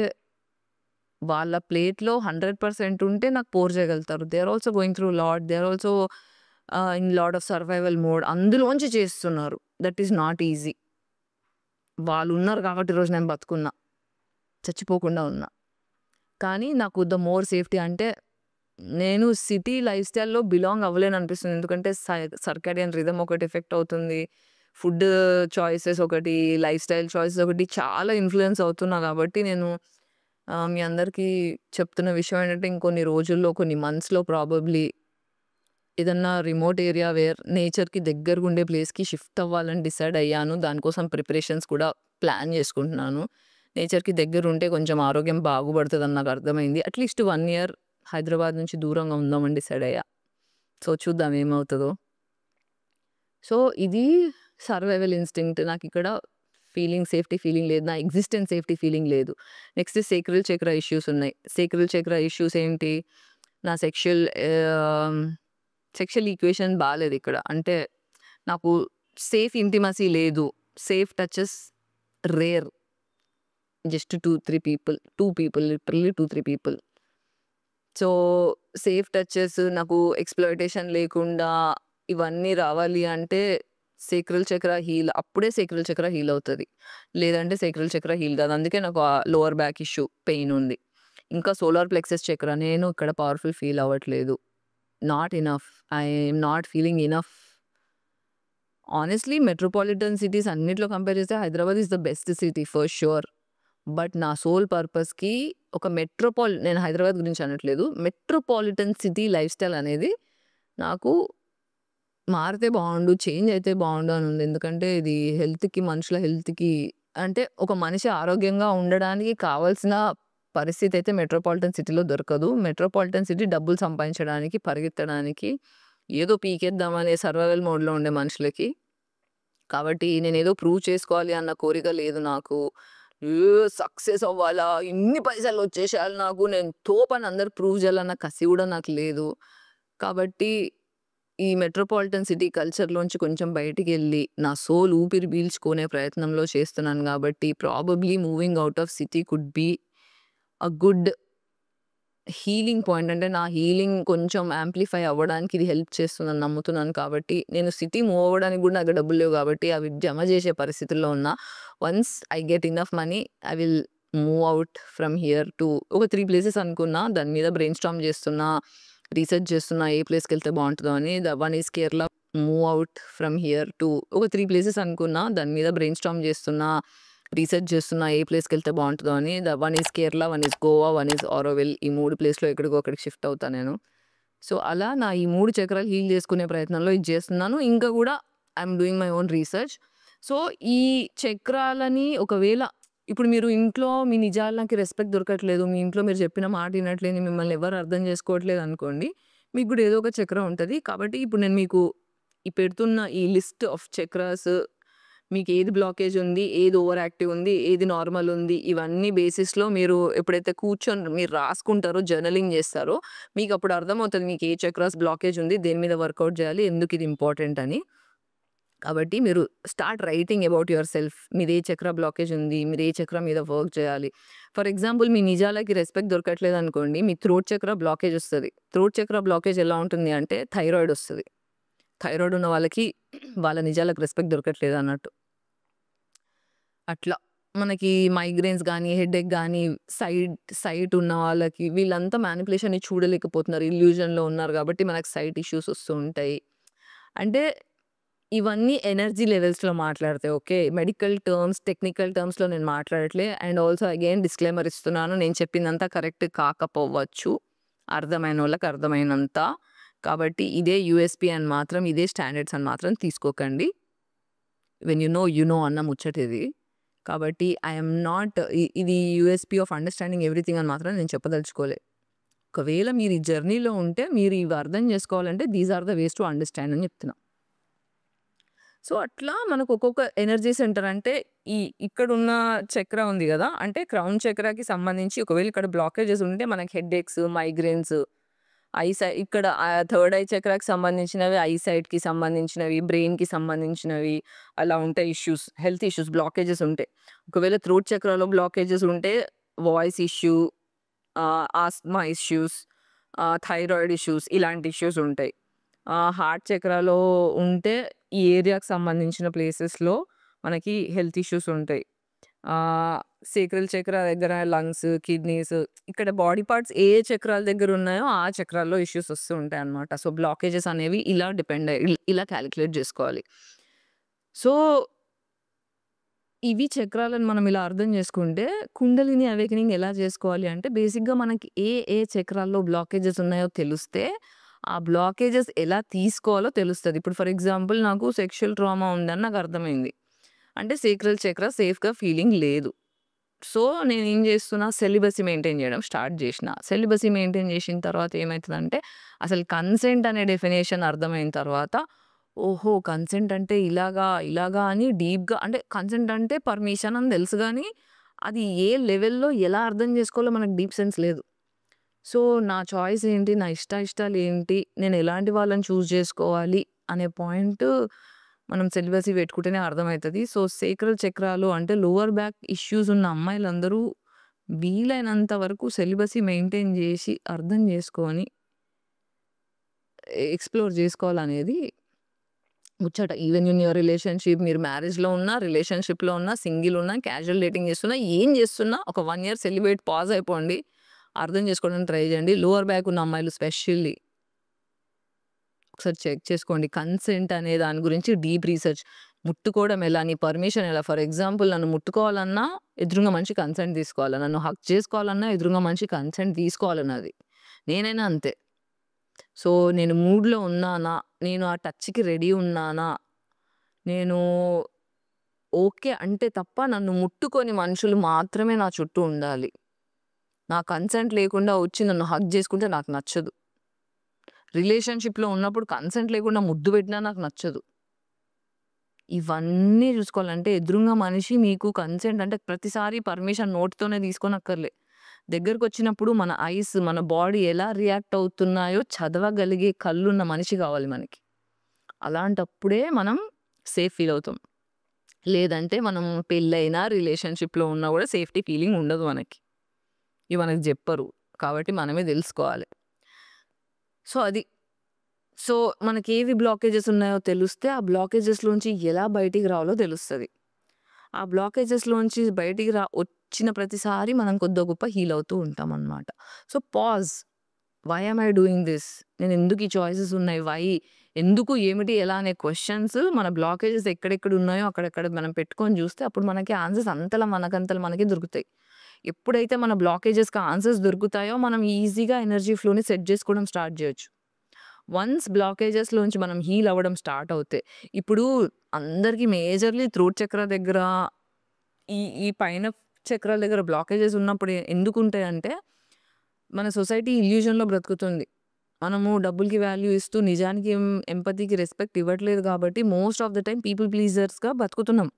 వాళ్ళ ప్లేట్‌లో 100% ఉంటే నాకు పోర్ చేయగలుగుతారు. They are also going through lot. They are also in lot of survival mode. అందులోంచి చేస్తున్నారు. That is not easy. వాళ్ళున్నారు కాబట్టి ఈరోజు నేను బతుకున్నా. చచ్చిపోకుండా ఉన్నా. కానీ నాకు ద మోర్ సేఫ్టీ అంటే నేను సిటీ లైఫ్ స్టైల్‌లో బిలాంగ్ అవ్వలేననిపిస్తుంది. ఎందుకంటే సర్కాడియన్ రిథమ్ ఒకటి ఎఫెక్ట్ అవుతుంది. ఫుడ్ చాయిసెస్ ఒకటి, లైఫ్ స్టైల్ చాయిసెస్ ఒకటి చాలా ఇన్‌ఫ్లూయెన్స్ అవుతున్నా కాబట్టి నేను మీ అందరికీ చెప్తున్న విషయం ఏంటంటే ఇంకొన్ని రోజుల్లో, కొన్ని మంత్స్‌లో ప్రాబబ్లీ ఏదన్నా రిమోట్ ఏరియా వేర్ నేచర్‌కి దగ్గరగుండే ప్లేస్‌కి షిఫ్ట్ అవ్వాలని డిసైడ్ అయ్యాను. దానికోసం ప్రిపరేషన్స్ కూడా ప్లాన్ చేసుకుంటున్నాను. నేచర్‌కి దగ్గరుంటే కొంచెం ఆరోగ్యం బాగుపడతదని నాకు అర్థమైంది. అట్‌లీస్ట్ 1 ఇయర్ హైదరాబాద్ నుంచి దూరంగా ఉందామని డిసైడ్ అయ్యా. సో, చూద్దాం ఏమవుతదో. సో, ఇది సర్వైవల్ ఇన్‌స్టింక్ట్. నాకిక్కడ సేఫ్టీ ఫీలింగ్ లేదు. నా ఎగ్జిస్టెన్స్ సేఫ్టీ ఫీలింగ్ లేదు. నెక్స్ట్ సేక్రల్ చక్ర ఇష్యూస్ ఉన్నాయి. సేక్రల్ చక్ర ఇష్యూస్ ఏంటి? నా సెక్షువల్ ఈక్వేషన్ బాలేదిక్కడ. అంటే నాకు సేఫ్ ఇంటిమసీ లేదు. Safe touches rare. Just 2, 3 people. 2 people literally 2, 3 people. So, safe touches నాకు ఎక్స్‌ప్లాయిటేషన్ లేకుండా ఇవన్నీ రావాలి అంటే సేక్రల్ చక్ర హీల్ అప్పుడే సేక్రల్ చక్ర హీల్ అవుతది. లేదంటే సేక్రల్ చక్ర హీల్ కాదు. అందుకే నాకు లోవర్ బ్యాక్ ఇష్యూ పెయిన్ ఉంది. ఇంకా సోలార్ ప్లెక్సస్ చక్ర నేను ఇక్కడ పవర్‌ఫుల్ ఫీల్ అవ్వట్లేదు. Not enough. I am not feeling enough. Honestly metropolitan cities అన్నిట్లో కంపేర్ చేస్తే Hyderabad is the best city for sure. But నా సోల్ పర్పస్‌కి ఒక నేను హైదరాబాద్ గురించి అనట్లేదు. మెట్రోపాలిటన్ సిటీ లైఫ్ స్టైల్ అనేది నాకు మారితే బావుండు, చేంజ్ అయితే బావుండు అని ఉంది. ఎందుకంటే ఇది హెల్త్‌కి, మనుషుల హెల్త్‌కి అంటే ఒక మనిషి ఆరోగ్యంగా ఉండడానికి కావాల్సిన పరిస్థితి అయితే మెట్రోపాలిటన్ సిటీలో దొరకదు. మెట్రోపాలిటన్ సిటీ డబ్బులు సంపాదించడానికి, పరిగెత్తడానికి, ఏదో పీకేద్దామనే సర్వైవల్ మోడ్‌లో ఉండే మనుషులకి. కాబట్టి నేనేదో ప్రూవ్ చేసుకోవాలి అన్న కోరిక లేదు నాకు. సక్సెస్ అవ్వాలా, ఇన్ని పైసలొచ్చేసేయాలి నాకు, నేను తోపని అందరికి ప్రూవ్ చేయాలన్న కసి కూడా నాకు లేదు. కాబట్టి ఈ మెట్రోపాలిటన్ సిటీ కల్చర్‌లోంచి కొంచెం బయటికెళ్ళి, నా సోల్ ఊపిరి పీల్చుకునే ప్రయత్నంలో చేస్తున్నాను గాబట్టి, probably moving out of city could be a good healing point. అంటే నా హీలింగ్ కొంచెం యాంప్లిఫై అవ్వడానికి ఇది హెల్ప్ చేస్తుందని నమ్ముతున్నాను కాబట్టి, నేను సిటీ మూవ్ అవ్వడానికి గూడా నా దగ్గర డబ్బులు లేవు గాబట్టి, అవి జమ జేసే పరిస్థితుల్లో ఉన్నా. Once I get enough money, I will move out from here to ఒక 3 ప్లేసెస్ అనుకున్నా. దాని మీద బ్రెయిన్ స్టార్మ్ చేస్తున్నా, రీసెర్చ్ చేస్తున్నా ఏ ప్లేస్‌కెళ్తే బావుంటదో అని. One is Kerala, move out from here to ఒక 3 ప్లేసెస్ అనుకున్నా. దాని మీద బ్రెయిన్ స్టార్మ్ చేస్తున్నా, రీసెర్చ్ చేస్తున్నా ఏ ప్లేస్‌కెళ్తే బావుంటదో అని. One is Kerala, one is Goa, one is Auroville. ఈ 3 ప్లేస్‌లో ఎక్కడికో అక్కడికి షిఫ్ట్ అవుతా నేను. సో, అలా నా ఈ 3 చక్రాలు హీల్ చేసుకునే ప్రయత్నంలో ఇది చేస్తున్నాను. ఇంకా గూడా I'm doing my own research. So, ఈ చక్రాలని ఒకవేళ ఇప్పుడు మీరు ఇంట్లో మీ నిజాలకి రెస్పెక్ట్ దొరకట్లేదు. మీ ఇంట్లో మీరు చెప్పిన మాట ఇనట్లేదు. మిమ్మల్ని ఎవరు అర్థం చేసుకోవట్లేదనుకోండి. మీకు గూడా ఏదో ఒక చక్రం ఉంటది. కాబట్టి ఇప్పుడు నేను మీకు పెడుతున్న ఈ లిస్ట్ ఆఫ్ చక్రాస్ మీకేది బ్లాకేజ్ ఉంది, ఏది ఓవర్ యాక్టివ్ ఉంది, ఏది నార్మల్ ఉంది, ఇవన్నీ బేసిస్‌లో మీరు ఎప్పుడైతే కూర్చొని మీరు రాసుకుంటారో, జర్నలింగ్ జేస్తారో, మీకప్పుడు అర్థమవుతది మీకు ఏ చక్రాస్ బ్లాకేజ్ ఉంది, దేని మీద వర్కౌట్ జేయాలి, ఎందుకు ఇది ఇంపార్టెంట్ అని. కాబట్టి మీరు start writing about your self. మీదే చక్ర బ్లాకేజ్ ఉంది. మీరు ఏ చక్ర మీద వర్క్ చేయాలి. ఫర్ ఎగ్జాంపుల్ మీ నిజాలకి రెస్పెక్ట్ దొరకట్లేదనుకోండి, మీ థ్రోట్ చక్ర బ్లాకేజ్ ఒస్తది. థ్రోట్ చక్ర బ్లాకేజ్ ఎలా ఉంటుంది అంటే థైరాయిడ్ ఒస్తది. థైరాయిడ్ ఉన్న వాళ్ళకి వాళ్ళ నిజాలకు రెస్పెక్ట్ దొరకట్లేదన్నట్టు. అట్లా మనకి మైగ్రేన్స్ గానీ, హెడేక్ గానీ, సైట్ ఉన్న వాళ్ళకి వీళ్ళంతా మ్యానిప్యులేషన్‌ని చూడలేకపోతున్నారు. ఇల్యూజన్‌లో ఉన్నారు గాబట్టి మనకు సైట్ ఇష్యూస్ ఒస్తూ ఉంటాయి. అంటే ఇవన్నీ ఎనర్జీ లెవెల్స్‌లో మాట్లాడితే ఓకే. మెడికల్ టర్మ్స్, టెక్నికల్ టర్మ్స్‌లో నేను మాట్లాడట్లే. అండ్ ఆల్సో అగైన్ డిస్క్లైమర్ ఇస్తున్నాను. నేను చెప్పిందంతా కరెక్ట్ కాకపోవచ్చు. అర్థమైనోళ్ళకి అర్థమైనంత. కాబట్టి ఇదే యూఎస్‌పీ అని మాత్రం, ఇదే స్టాండర్డ్స్ అని మాత్రం తీసుకోకండి. వెన్ యూ నో అన్న ముచ్చటిది. కాబట్టి ఐ యామ్ నాట్ ఇది యూఎస్‌పీ ఆఫ్ అండర్‌స్టాండింగ్ ఎవ్రీథింగ్ అని మాత్రం నేను చెప్పదలుచుకోలే. ఒకవేళ మీరు ఈ జర్నీలో ఉంటే మీరు ఇవి అర్థం చేసుకోవాలంటే these are the ways to understand అని చెప్తున్నా. సో, అట్లా మనకు ఒక్కొక్క ఎనర్జీ సెంటర్ అంటే ఇక్కడున్న చక్ర ఉంది గదా! అంటే క్రౌన్ చక్రాకి సంబంధించి ఒకవేళ ఇక్కడ బ్లాకేజెస్ ఉంటే మనకి హెడ్‌ఏక్స్, మైగ్రేన్స్, ఇక్కడ థర్డ్ ఐ చక్రాకి సంబంధించినవి, ఐసైట్‌కి సంబంధించినవి, బ్రెయిన్‌కి సంబంధించినవి అలా ఉంటాయి ఇష్యూస్. హెల్త్ ఇష్యూస్, బ్లాకేజెస్ ఉంటాయి. ఒకవేళ థ్రోట్ చక్రాలో బ్లాకేజెస్ ఉంటే voice issue, asthma issues, thyroid issues ఇలాంటి ఇష్యూస్ ఉంటాయి. హార్ట్ చక్రాలో ఉంటే ఈ ఏరియాకి సంబంధించిన ప్లేసెస్‌లో మనకి హెల్త్ ఇష్యూస్ ఉంటాయి. సేక్రల్ చక్ర దగ్గర లంగ్స్, కిడ్నీస్ ఇక్కడ బాడీ పార్ట్స్ ఏ ఏ చక్రాల దగ్గర ఉన్నాయో ఆ చక్రాల్లో ఇష్యూస్ వస్తూ ఉంటాయన్నమాట. సో, బ్లాకేజెస్ అనేవి ఇలా డిపెండ్ అయ్యి ఇలా కాలిక్యులేట్ జేసుకోవాలి. సో, ఇవి చక్రాలను మనం ఇలా అర్థం చేసుకుంటే కుండలిని అవేకెనింగ్ ఎలా చేసుకోవాలి అంటే బేసిక్‌గా మనకి ఏ ఏ చక్రాల్లో బ్లాకేజెస్ ఉన్నాయో తెలిస్తే ఆ బ్లాకేజెస్ ఎలా తీసుకోవాలో తెలుస్తది. ఇప్పుడు ఫర్ ఎగ్జాంపుల్ నాకు సెక్షువల్ ట్రామా ఉందని నాకు అర్థమైంది. అంటే సేక్రల్ చక్ర సేఫ్‌గా ఫీలింగ్ లేదు. సో, నేనేం జేస్తున్నా సెలిబసీ మెయింటైన్ జేయడం స్టార్ట్ జేషిన. సెలిబసీ మెయింటైన్ జేషిన తర్వాత ఏమైతదంటే అసలు కన్సెంట్ అనే డెఫినిషన్ అర్థమైన తర్వాత ఓహో! కన్సెంట్ అంటే ఇలాగా, ఇలాగా అని డీప్‌గా అంటే కన్సెంట్ అంటే పర్మిషన్ అని తెలుసు గానీ, అది ఏ లెవెల్‌లో ఎలా అర్థం జేసుకోవాలో మనకు డీప్ సెన్స్ లేదు. సో, నా చాయిస్ ఏంటి? నా ఇష్టాయిష్టాలేంటి? నేను ఎలాంటి వాళ్ళని చూజ్ జేసుకోవాలి అనే పాయింట్ మనం సెలిబసీ పెట్టుకుంటేనే అర్థమైతది. సో, సేక్రల్ చక్రాలు అంటే లోవర్ బ్యాక్ ఇష్యూస్ ఉన్న అమ్మాయిలందరూ వీలైనంత వరకు సెలిబసీ మెయింటైన్ జేసి, అర్థం జేసుకొని ఎక్స్‌ప్లోర్ జేసుకోవాలనేది ముచ్చట. ఈవెన్ ఇన్ యువర్ రిలేషన్‌షిప్ మీరు మ్యారేజ్‌లో ఉన్నా, రిలేషన్‌షిప్‌లో ఉన్నా, సింగిల్ ఉన్నా, క్యాజువల్ డేటింగ్ చేస్తున్నా, ఏం చేస్తున్నా ఒక 1 ఇయర్ సెలిబ్రేట్ పాజ్ అయిపోండి. అర్థం చేసుకోవడానికి ట్రై చేయండి. లోవర్ బ్యాక్ ఉన్న అమ్మాయిలు స్పెషల్లీ ఒకసారి చెక్ చేసుకోండి. కన్సెంట్ అనే దాని గురించి డీప్ రీసెర్చ్. ముట్టుకోవడం ఎలా? నీ పర్మిషన్ ఎలా? ఫర్ ఎగ్జాంపుల్ నన్ను ముట్టుకోవాలన్నా ఎదురుంగా మనిషి కన్సెంట్ తీసుకోవాలి. నన్ను హగ్ చేసుకోవాలన్నా ఎదురుంగా మనిషి కన్సెంట్ తీసుకోవాలి నాది. నేనైనా అంతే. సో, నేను మూడ్‌లో ఉన్నానా? నేను ఆ టచ్‌కి రెడీ ఉన్నానా? నేను ఓకే అంటే తప్ప నన్ను ముట్టుకొని మనుషులు మాత్రమే నా చుట్టూ ఉండాలి. నా కన్సెంట్ లేకుండా వచ్చి నన్ను హగ్ చేసుకుంటే నాకు నచ్చదు. రిలేషన్‌షిప్‌లో ఉన్నప్పుడు కన్సెంట్ లేకుండా ముద్దు పెట్టినా నాకు నచ్చదు. ఇవన్నీ చూసుకోవాలంటే ఎదురుంగా మనిషి మీకు కన్సెంట్ అంటే ప్రతిసారి పర్మిషన్ నోటితోనే తీసుకోనక్కర్లే. దగ్గరకొచ్చినప్పుడు మన ఐస్, మన బాడీ ఎలా రియాక్ట్ అవుతున్నాయో చదవగలిగే కళ్ళున్న మనిషి కావాలి మనకి. అలాంటప్పుడే మనం సేఫ్ ఫీల్ అవుతాం. లేదంటే మనం పెళ్లైనా, రిలేషన్‌షిప్‌లో ఉన్నా కూడా సేఫ్టీ ఫీలింగ్ ఉండదు మనకి. ఇవి మనకు జెప్పరు. కాబట్టి మనమే దెలుసుకోవాలి. సో, అది. సో, మనకేవి బ్లాకేజెస్ ఉన్నాయో తెలిస్తే, ఆ బ్లాకేజెస్‌లోంచి ఎలా బయటికి రావాలో తెలుస్తది. ఆ బ్లాకేజెస్‌లోంచి బయటికి వచ్చిన ప్రతిసారి మనం కొద్దో గొప్ప హీల్ అవుతూ ఉంటామనమాట. So, pause. Why am I doing this? నేనెందుకు ఈ చాయిసెస్ ఉన్నాయి? ఎందుకు, ఏమిటి, ఎలా అనే క్వెషన్స్ మన బ్లాకేజెస్ ఎక్కడెక్కడ ఉన్నాయో అక్కడక్కడ మనం పెట్టుకొని జూస్తే అప్పుడు మనకి ఆన్సర్స్ మనకంతల మనకే దొరుకుతాయి. ఎప్పుడైతే మన బ్లాకేజెస్‌కి ఆన్సర్స్ దొరుకుతాయో మనం ఈజీగా ఎనర్జీ ఫ్లోని సెట్ జేసుకోవడం స్టార్ట్ జేయొచ్చు. వన్స్ బ్లాకేజెస్‌లోంచి మనం హీల్ అవ్వడం స్టార్ట్ అవుతే, ఇప్పుడు అందరికి మేజర్‌లీ త్రోట్ చక్ర దగ్గర, ఈ ఈ పైన చక్రాల దగ్గర బ్లాకేజెస్ ఉన్నప్పుడు ఎందుకుంటాయంటే, మన సొసైటీ ఇల్యూజన్‌లో బ్రతుకుతుంది. మనము డబ్బులకి వాల్యూ ఇస్తూ నిజానికి ఎంపతికి రెస్పెక్ట్ ఇవ్వట్లేదు కాబట్టి most of the time people ప్లీజర్స్‌గా బతుకుతున్నాం.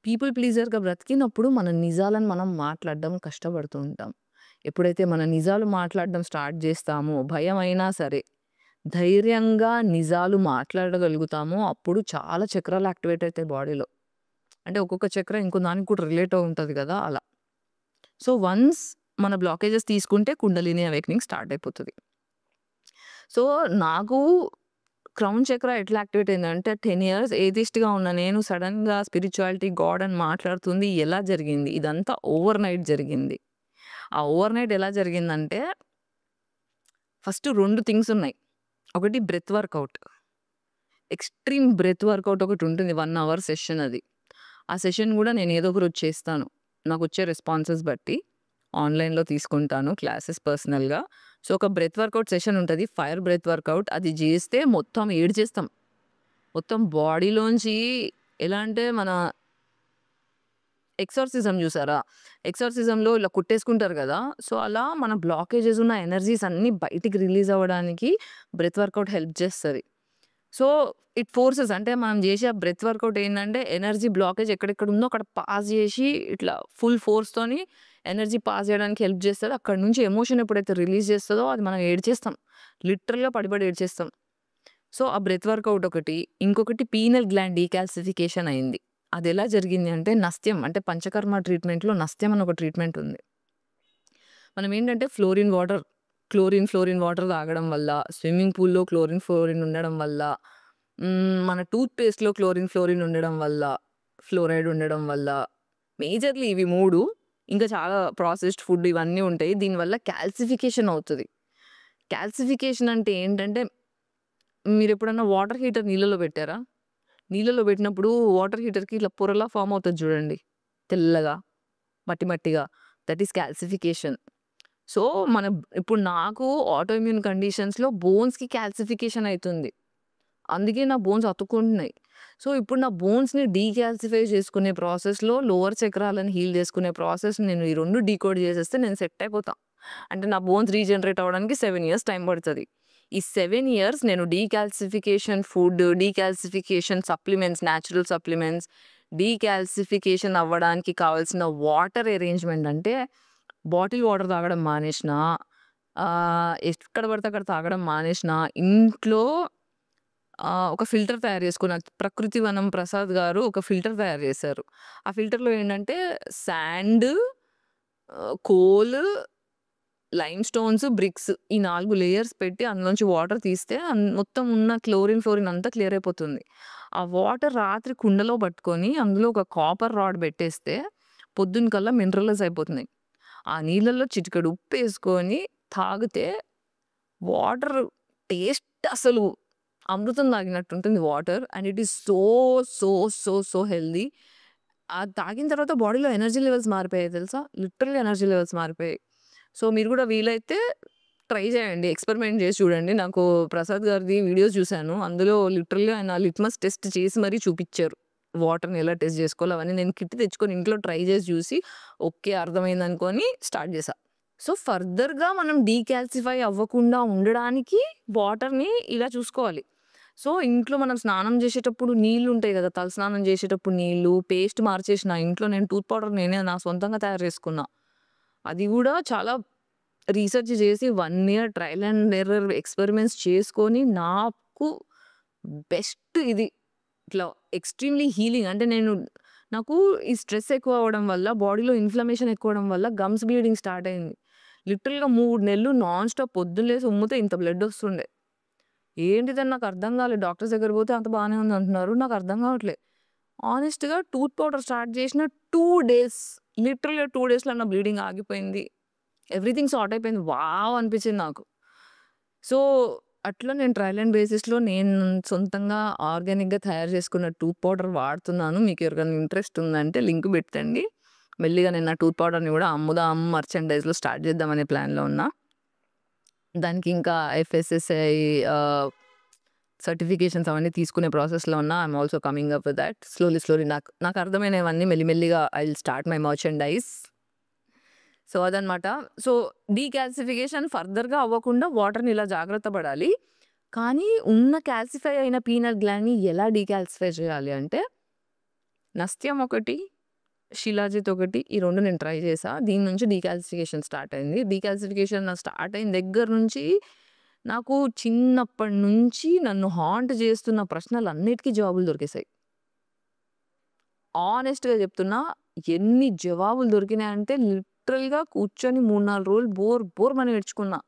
పీపుల్ ప్లీజర్‌గా బ్రతికినప్పుడు మన నిజాలను మనం మాట్లాడడం కష్టపడుతూ ఉంటాం. ఎప్పుడైతే మన నిజాలు మాట్లాడడం స్టార్ట్ జేస్తామో, భయమైనా సరే, ధైర్యంగా నిజాలు మాట్లాడగలుగుతామో, అప్పుడు చాలా చక్రాలు యాక్టివేట్ అయితాయి బాడీలో. అంటే ఒక్కొక్క చక్ర ఇంకో దానికి కూడా రిలేట్ అయి ఉంటది గదా! అలా. సో, వన్స్ మన బ్లాకేజెస్ తీసుకుంటే కుండలిని అవేకెనింగ్ స్టార్ట్ అయిపోతది. సో, నాకు క్రౌన్ చక్ర ఎట్లా యాక్టివేట్ అయిందంటే 10 ఇయర్స్ ఏథిస్ట్‌గా ఉన్న నేను సడెన్‌గా స్పిరిచువాలిటీ, గాడ్ అని మాట్లాడుతుంది ఎలా జరిగింది? ఇదంతా ఓవర్‌నైట్ జరిగింది. ఆ ఓవర్‌నైట్ ఎలా జరిగిందంటే, ఫస్ట్ 2 థింగ్స్ ఉన్నాయి. ఒకటి breath workout. Extreme breath workout ఒకటుంటుంది. 1 అవర్ సెషన్ అది. ఆ సెషన్ గూడా నేను ఏదో ఒక రోజు చేస్తాను. నాకొచ్చే రెస్పాన్సెస్ బట్టి. ఆన్‌లైన్‌లో తీసుకుంటాను క్లాసెస్ పర్సనల్‌గా. సో, ఒక బ్రెత్ వర్కౌట్ సెషన్ ఉంటది. Fire breath workout. అది జేస్తే మొత్తం ఏడ్చేస్తాం. మొత్తం బాడీలోంచి ఎలా అంటే మన ఎక్సార్సిజం జూసారా? ఎక్సార్సిజంలో ఇలా కుట్టేసుకుంటారు గదా! సో, అలా మన బ్లాకేజెస్ ఉన్న ఎనర్జీస్ అన్నీ బయటికి రిలీజ్ అవ్వడానికి బ్రెత్ వర్కౌట్ హెల్ప్ జేస్తది. సో, ఇట్ ఫోర్సెస్ అంటే మనం జేసే ఆ బ్రెత్ వర్కౌట్ ఏందంటే ఎనర్జీ బ్లాకేజ్ ఎక్కడెక్కడ ఉందో అక్కడ పాస్ జేసి ఇట్లా ఫుల్ ఫోర్స్‌తోని ఎనర్జీ పాస్ జేయడానికి హెల్ప్ జేస్తది. అక్కడి నుంచి ఎమోషన్ ఎప్పుడైతే రిలీజ్ జేస్తదో అది మనం ఏడ్చేస్తాం. లిటరల్‌గా పడి పడి ఏడ్చేస్తాం. సో, ఆ బ్రెత్ వర్కౌట్ ఒకటి. ఇంకొకటి పీనల్ గ్లాండ్ డీకాల్సిఫికేషన్ అయింది. అదెలా జరిగింది అంటే నస్త్యం అంటే పంచకర్మ ట్రీట్‌మెంట్‌లో నస్త్యం అని ఒక ట్రీట్‌మెంట్ ఉంది. మనమేంటంటే ఫ్లోరిన్ వాటర్ తాగడం వల్ల, స్విమ్మింగ్ పూల్‌లో ఫ్లోరిన్ ఉండడం వల్ల, మన టూత్ పేస్ట్‌లో ఫ్లోరిన్ ఉండడం వల్ల, ఫ్లోరైడ్ ఉండడం వల్ల, మేజర్‌లీ ఇవి 3 ఇంకా చాలా ప్రాసెస్డ్ ఫుడ్ ఇవన్నీ ఉంటాయి. దీనివల్ల కాల్సిఫికేషన్ అవుతది. కాల్సిఫికేషన్ అంటే ఏంటంటే, మీరెప్పుడన్నా వాటర్ హీటర్ నీళ్ళలో పెట్టారా? నీళ్ళలో పెట్టినప్పుడు వాటర్ హీటర్‌కి ఇట్లా పొరలా ఫార్మ్ అవుతది చూడండి. తెల్లగా, మట్టి మట్టిగా. That is calcification. సో, ఇప్పుడు నాకు ఆటో ఇమ్యూన్ కండిషన్స్‌లో బోన్స్‌కి కాల్సిఫికేషన్ అయితుంది. అందుకే నా బోన్స్ అతుక్కుంటున్నాయి. సో, ఇప్పుడు నా బోన్స్‌ని డీకాల్సిఫై చేసుకునే ప్రాసెస్‌లో లోవర్ చక్రాలను హీల్ చేసుకునే ప్రాసెస్ నేను ఈ 2 డీకోడ్ చేసేస్తే నేను సెట్ అయిపోతా. అంటే నా బోన్స్ రీజనరేట్ అవ్వడానికి 7 ఇయర్స్ టైం పడతది. ఈ 7 ఇయర్స్ నేను decalcification food, decalcification supplements, natural supplements, decalcification అవ్వడానికి కావాల్సిన వాటర్ అరేంజ్‌మెంట్ అంటే బాటిల్ వాటర్ తాగడం మానేసినా, ఎక్కడ పడితే అక్కడ తాగడం మానేసినా, ఇంట్లో ఒక ఫిల్టర్ తయారు చేసుకున్నా. ప్రకృతి వనం ప్రసాద్ గారు ఒక ఫిల్టర్ తయారు చేశారు. ఆ ఫిల్టర్‌లో ఏంటంటే sand, coal, lime stones, bricks ఈ 4 లేయర్స్ పెట్టి అందులోంచి వాటర్ తీస్తే మొత్తం ఉన్న ఫ్లోరిన్ అంతా క్లియర్ అయిపోతుంది. ఆ వాటర్ రాత్రి కుండలో పట్టుకొని అందులో ఒక కాపర్ రాడ్ పెట్టేస్తే పొద్దునకల్లా మినరలైజ్ అయిపోతున్నాయి. ఆ నీళ్ళల్లో చిటికెడు ఉప్పేసుకొని తాగితే వాటర్ టేస్ట్ అసలు అమృతం తాగినట్టుంటుంది water. And it is so, so, so, so healthy. అది తాగిన తర్వాత బాడీలో ఎనర్జీ లెవెల్స్ మారిపోయాయి తెలుసా? లిటరల్లీ ఎనర్జీ లెవెల్స్ మారిపోయాయి. సో, మీరు గూడా వీలైతే ట్రై చేయండి. ఎక్స్‌పెరిమెంట్ చేసి చూడండి. నాకు ప్రసాద్ గారిది వీడియోస్ చూసాను. అందులో లిటరల్లీ ఆయన లిట్మస్ టెస్ట్ చేసి మరీ చూపిచ్చారు. వాటర్‌ని ఎలా టెస్ట్ చేసుకోవాలో అవన్నీ నేను కిట్ తెచ్చుకొని ఇంట్లో ట్రై చేసి చూసి ఓకే. అర్థమైందనుకోని స్టార్ట్ చేశా. సో, ఫర్దర్‌గా మనం డీకాల్సిఫై అవ్వకుండా ఉండడానికి వాటర్‌ని ఇలా చూసుకోవాలి. సో, ఇంట్లో మనం స్నానం చేసేటప్పుడు నీళ్లుంటాయి గదా! తలస్నానం చేసేటప్పుడు నీళ్లు, పేస్ట్ మార్చేసిన ఇంట్లో నేను టూత్ పౌడర్ నేనే నా సొంతంగా తయారు చేసుకున్నా. అది గూడా చాలా రీసెర్చ్ చేసి 1 year trial and error experiments చేసుకొని నాకు బెస్ట్ ఇది. ఇట్లా ఎక్స్‌ట్రీమ్‌లీ హీలింగ్ అంటే నాకు ఈ స్ట్రెస్ ఎక్కువ అవ్వడం వల్ల బాడీలో ఇన్‌ఫ్లమేషన్ ఎక్కువవ్వడం వల్ల గమ్స్ బ్లీడింగ్ స్టార్ట్ అయింది. లిటరల్‌గా 3 నెలలు నాన్ స్టాప్ పొద్దున్న లేసి ఉమ్మితే ఇంత బ్లడ్ ఒస్తుండే. ఏంటిదని నాకు అర్థం కాలేదు. డాక్టర్స్ దగ్గరికి పోతే అంతా బానే ఉంది అంటున్నారు. నాకు అర్థం కావట్లే. హానెస్ట్‌గా టూత్ పౌడర్ స్టార్ట్ చేసిన 2 డేస్ లిటరల్‌గా 2 డేస్‌లో నా బ్లీడింగ్ ఆగిపోయింది. ఎవ్రీథింగ్ సార్ట్ అయిపోయింది. వావ్! అనిపించింది నాకు. సో, అట్లా నేను ట్రయల్ అండ్ బేసిస్‌లో నేను సొంతంగా ఆర్గానిక్‌గా తయారు చేసుకున్న టూత్ పౌడర్ వాడుతున్నాను. మీకు ఎవరికైనా ఇంట్రెస్ట్ ఉందంటే లింక్ పెట్టండి. మెల్లిగా నేను నా టూత్ పౌడర్‌ని కూడా అమ్ముదాం, మర్చండైజ్‌లో స్టార్ట్ చేద్దాం అనే ప్లాన్‌లో ఉన్నా. దానికి ఇంకా ఎఫ్ఎస్ఎస్ఐ సర్టిఫికేషన్స్ అవన్నీ తీసుకునే ప్రాసెస్‌లో ఉన్నా. I'm also coming up with that. Slowly నాకు అర్థమైనవన్నీ మెల్లిమెల్లిగా I will start my merchandise. So, అదనమాట. సో, డీకాల్సిఫికేషన్ ఫర్దర్‌గా అవ్వకుండా వాటర్‌ని ఇలా జాగ్రత్త పడాలి. కానీ ఉన్న కాల్సిఫై అయిన పీనల్ గ్లాండ్‌ని ఎలా డీకాల్సిఫై చేయాలి అంటే, నస్త్యం ఒకటి, శిలాజిత్ ఒకటి ఈ 2 నేను ట్రై చేశా. దీని నుంచి డీకాల్సిఫికేషన్ స్టార్ట్ అయింది. డీకాల్సిఫికేషన్ స్టార్ట్ అయిన దగ్గర నుంచి నాకు చిన్నప్పటి నుంచి నన్ను హాంట్ చేస్తున్న ప్రశ్నలన్నిటికి జవాబులు దొరికేసాయి. ఆనెస్ట్‌గా చెప్తున్నా, ఎన్ని జవాబులు దొరికినాయంటే లిటరల్‌గా కూర్చొని 3, 4 రోజులు బోర్‌మని నేర్చుకున్నా.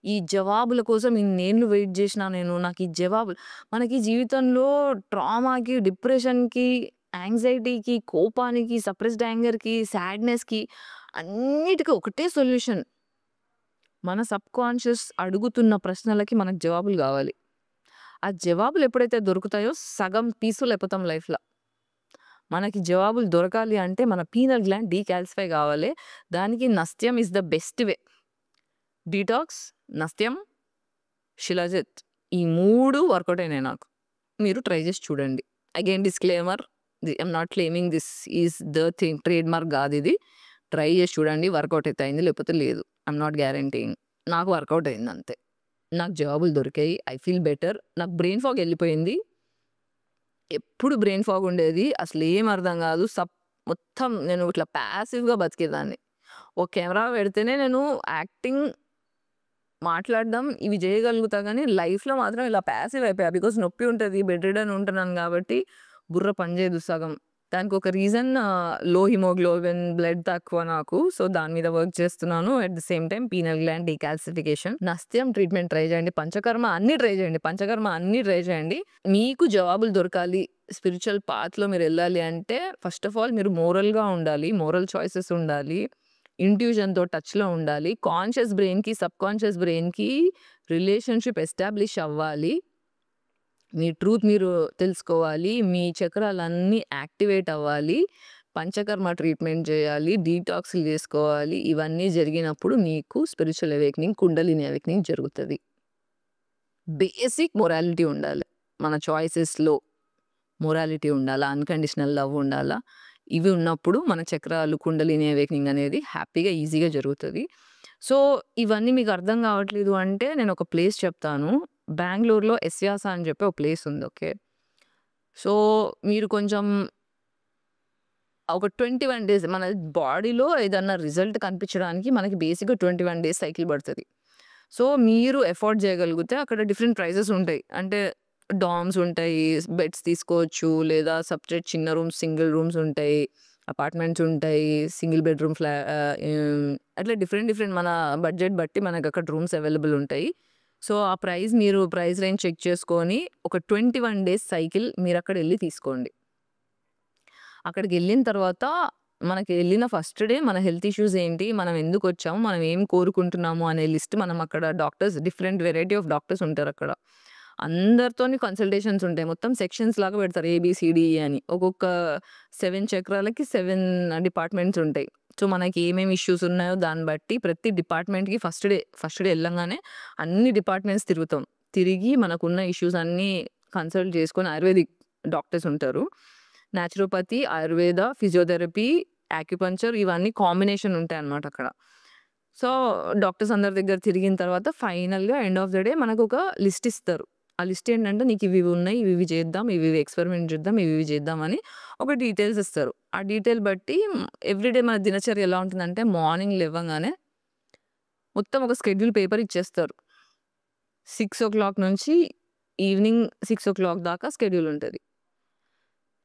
ఈ జవాబుల కోసం ఇన్నేళ్ళు వెయిట్ చేసినా నేను. నాకు ఈ జవాబులు మనకి జీవితంలో ట్రామాకి, డిప్రెషన్‌కి, యాంగ్జైటీకి, కోపానికి, సప్రెస్డ్ యాంగర్‌కి, సాడ్‌నెస్‌కి అన్నిటికి ఒకటే సొల్యూషన్. మన సబ్‌కాన్షియస్ అడుగుతున్న ప్రశ్నలకి మనకు జవాబులు కావాలి. ఆ జవాబులు ఎప్పుడైతే దొరుకుతాయో సగం పీస్‌ఫుల్ అయిపోతాం లైఫ్‌లో. మనకి జవాబులు దొరకాలి అంటే మన పీనల్ గ్లాండ్ డీకాల్సిఫై కావాలి. దానికి నస్త్యం is the best way. Detox, నస్త్యం, శిలాజిత్ ఈ 3 వర్కౌట్ అయినాయి నాకు. మీరు ట్రై చేసి చూడండి. Again disclaimer, I'm not claiming this is the thing, trademark కాదిది. ట్రై చేసి చూడండి. వర్కౌట్ అయితే అయింది. లేకపోతే లేదు. I'm not guaranteeing. నాకు వర్కౌట్ అయింది అంతే. నాకు జవాబులు దొరికాయి. I feel better. నాకు బ్రెయిన్ ఫాగ్ ఎళ్ళిపోయింది. ఎప్పుడు బ్రెయిన్ ఫాగ్ ఉండేది. అసలేం అర్థం కాదు. మొత్తం నేను ఇట్లా ప్యాసివ్‌గా బతికేదాన్ని. ఒక కెమెరా పెడితేనే నేను యాక్టింగ్, మాట్లాడడం ఇవి చేయగలుగుతా గానీ, లైఫ్‌లో మాత్రం ఇలా ప్యాసివ్ అయిపోయా. బికాజ్ నొప్పి ఉంటది. బెడ్ రిడెన్ ఉంటున్నాను కాబట్టి బుర్ర పనిచేయదు సగం. దానికొక రీజన్ లో హిమోగ్లోబిన్, బ్లడ్ తక్కువ నాకు. సో, దాని మీద వర్క్ చేస్తున్నాను. At the same time pineal gland decalcification. నస్త్యం ట్రీట్మెంట్ ట్రై చేయండి. పంచకర్మ అన్నీ ట్రై చేయండి. మీకు జవాబులు దొరకాలి, స్పిరిచువల్ పాత్‌లో మీరెళ్ళాలి అంటే ఫస్ట్ ఆఫ్ ఆల్ మీరు మోరల్‌గా ఉండాలి. మోరల్ చాయిసెస్ ఉండాలి. ఇంట్యూషన్‌తో టచ్‌లో ఉండాలి. కాన్షియస్ బ్రెయిన్‌కి, సబ్‌కాన్షియస్ బ్రెయిన్‌కి రిలేషన్‌షిప్ ఎస్టాబ్లిష్ అవ్వాలి. మీ ట్రూత్ మీరు తెలుసుకోవాలి. మీ చక్రాలన్నీ యాక్టివేట్ అవ్వాలి. పంచకర్మ ట్రీట్మెంట్ చేయాలి. డీటాక్స్‌లు చేసుకోవాలి. ఇవన్నీ జరిగినప్పుడు మీకు స్పిరిచువల్ అవేకెనింగ్, కుండలిని అవేకెనింగ్ జరుగుతది. బేసిక్ మొరాలిటీ ఉండాలి. మన చాయిసెస్‌లో మొరాలిటీ ఉండాలా, అన్‌కండిషనల్ లవ్ ఉండాలా. ఇవి ఉన్నప్పుడు మన చక్రాలు, కుండలిని అవేకెనింగ్ అనేది హ్యాపీగా, ఈజీగా జరుగుతది. సో, ఇవన్నీ మీకు అర్థం కావట్లేదు అంటే నేనొక ప్లేస్ చెప్తాను. బెంగుళూరులో ఎస్యాస అని చెప్పి ఒక ప్లేస్ ఉంది. ఓకే. సో, మీరు కొంచెం ఒక 21 డేస్ మన బాడీలో ఏదన్నా రిజల్ట్ కనిపించడానికి మనకి బేసిక్‌గా 21 డేస్ సైకిల్ పడతది. సో, మీరు ఎఫోర్డ్ చేయగలిగితే అక్కడ డిఫరెంట్ ప్రైజెస్ ఉంటాయి. అంటే డార్మ్స్ ఉంటాయి. బెడ్స్ తీసుకోవచ్చు. లేదా సెపరేట్ చిన్న రూమ్స్, సింగిల్ రూమ్స్ ఉంటాయి. అపార్ట్మెంట్స్ ఉంటాయి. సింగిల్ బెడ్‌రూమ్ అట్లా డిఫరెంట్ మన బడ్జెట్ బట్టి మనకక్కడ రూమ్స్ అవైలబుల్ ఉంటాయి. సో, ఆ మీరు ప్రైస్ రేంజ్ చెక్ చేసుకొని ఒక 21 డేస్ సైకిల్ మీరక్కడెళ్లి తీసుకోండి. అక్కడికెళ్ళిన తర్వాత మనకి ఎళ్ళిన ఫస్ట్ డే మన హెల్త్ ఇష్యూస్ ఏంటి? మనం ఎందుకొచ్చాము? మనం ఏం కోరుకుంటున్నాము? అనే లిస్ట్ మనం అక్కడ doctors, different variety of doctors ఉంటారక్కడ. అందరితోని కన్సల్టేషన్స్ ఉంటాయి. మొత్తం సెక్షన్స్ లాగా పెడతారు. ఏబీసీడీ అని. ఒక్కొక్క 7 చక్రాలకి 7 డిపార్ట్మెంట్స్ ఉంటాయి. సో, మనకి ఏమేమి ఇష్యూస్ ఉన్నాయో దాన్ని బట్టి ప్రతి డిపార్ట్మెంట్‌కి ఫస్ట్ డే ఎళ్ళంగానే అన్ని డిపార్ట్మెంట్స్ తిరుగుతాం. తిరిగి మనకున్న ఇష్యూస్ అన్నీ కన్సల్ట్ చేసుకొని ఆయుర్వేదిక్ డాక్టర్స్ ఉంటారు. నేచురోపతి, ఆయుర్వేద, ఫిజియోథెరపీ, యాక్యుపంక్చర్ ఇవన్నీ కాంబినేషన్ ఉంటాయన్నమాట అక్కడ. సో, డాక్టర్స్ అందరి దగ్గర తిరిగిన తర్వాత ఫైనల్‌గా ఎండ్ ఆఫ్ ద డే మనకొక లిస్ట్ ఇస్తారు. ఆ లిస్ట్ ఏంటంటే నీకు ఇవి ఉన్నాయి. ఇవి చేద్దాం. ఇవి ఎక్స్‌పెరిమెంట్ చేద్దాం. ఇవి చేద్దాం అని ఒక డీటెయిల్స్ ఇస్తారు. ఆ డీటెయిల్ బట్టి ఎవ్రీడే మన దినచర్య ఎలా ఉంటుందంటే మార్నింగ్ లెవ్వంగానే మొత్తం ఒక షెడ్యూల్ పేపర్ ఇచ్చేస్తారు. 6:00 నుంచి ఈవినింగ్ 6:00 దాకా షెడ్యూల్ ఉంటది.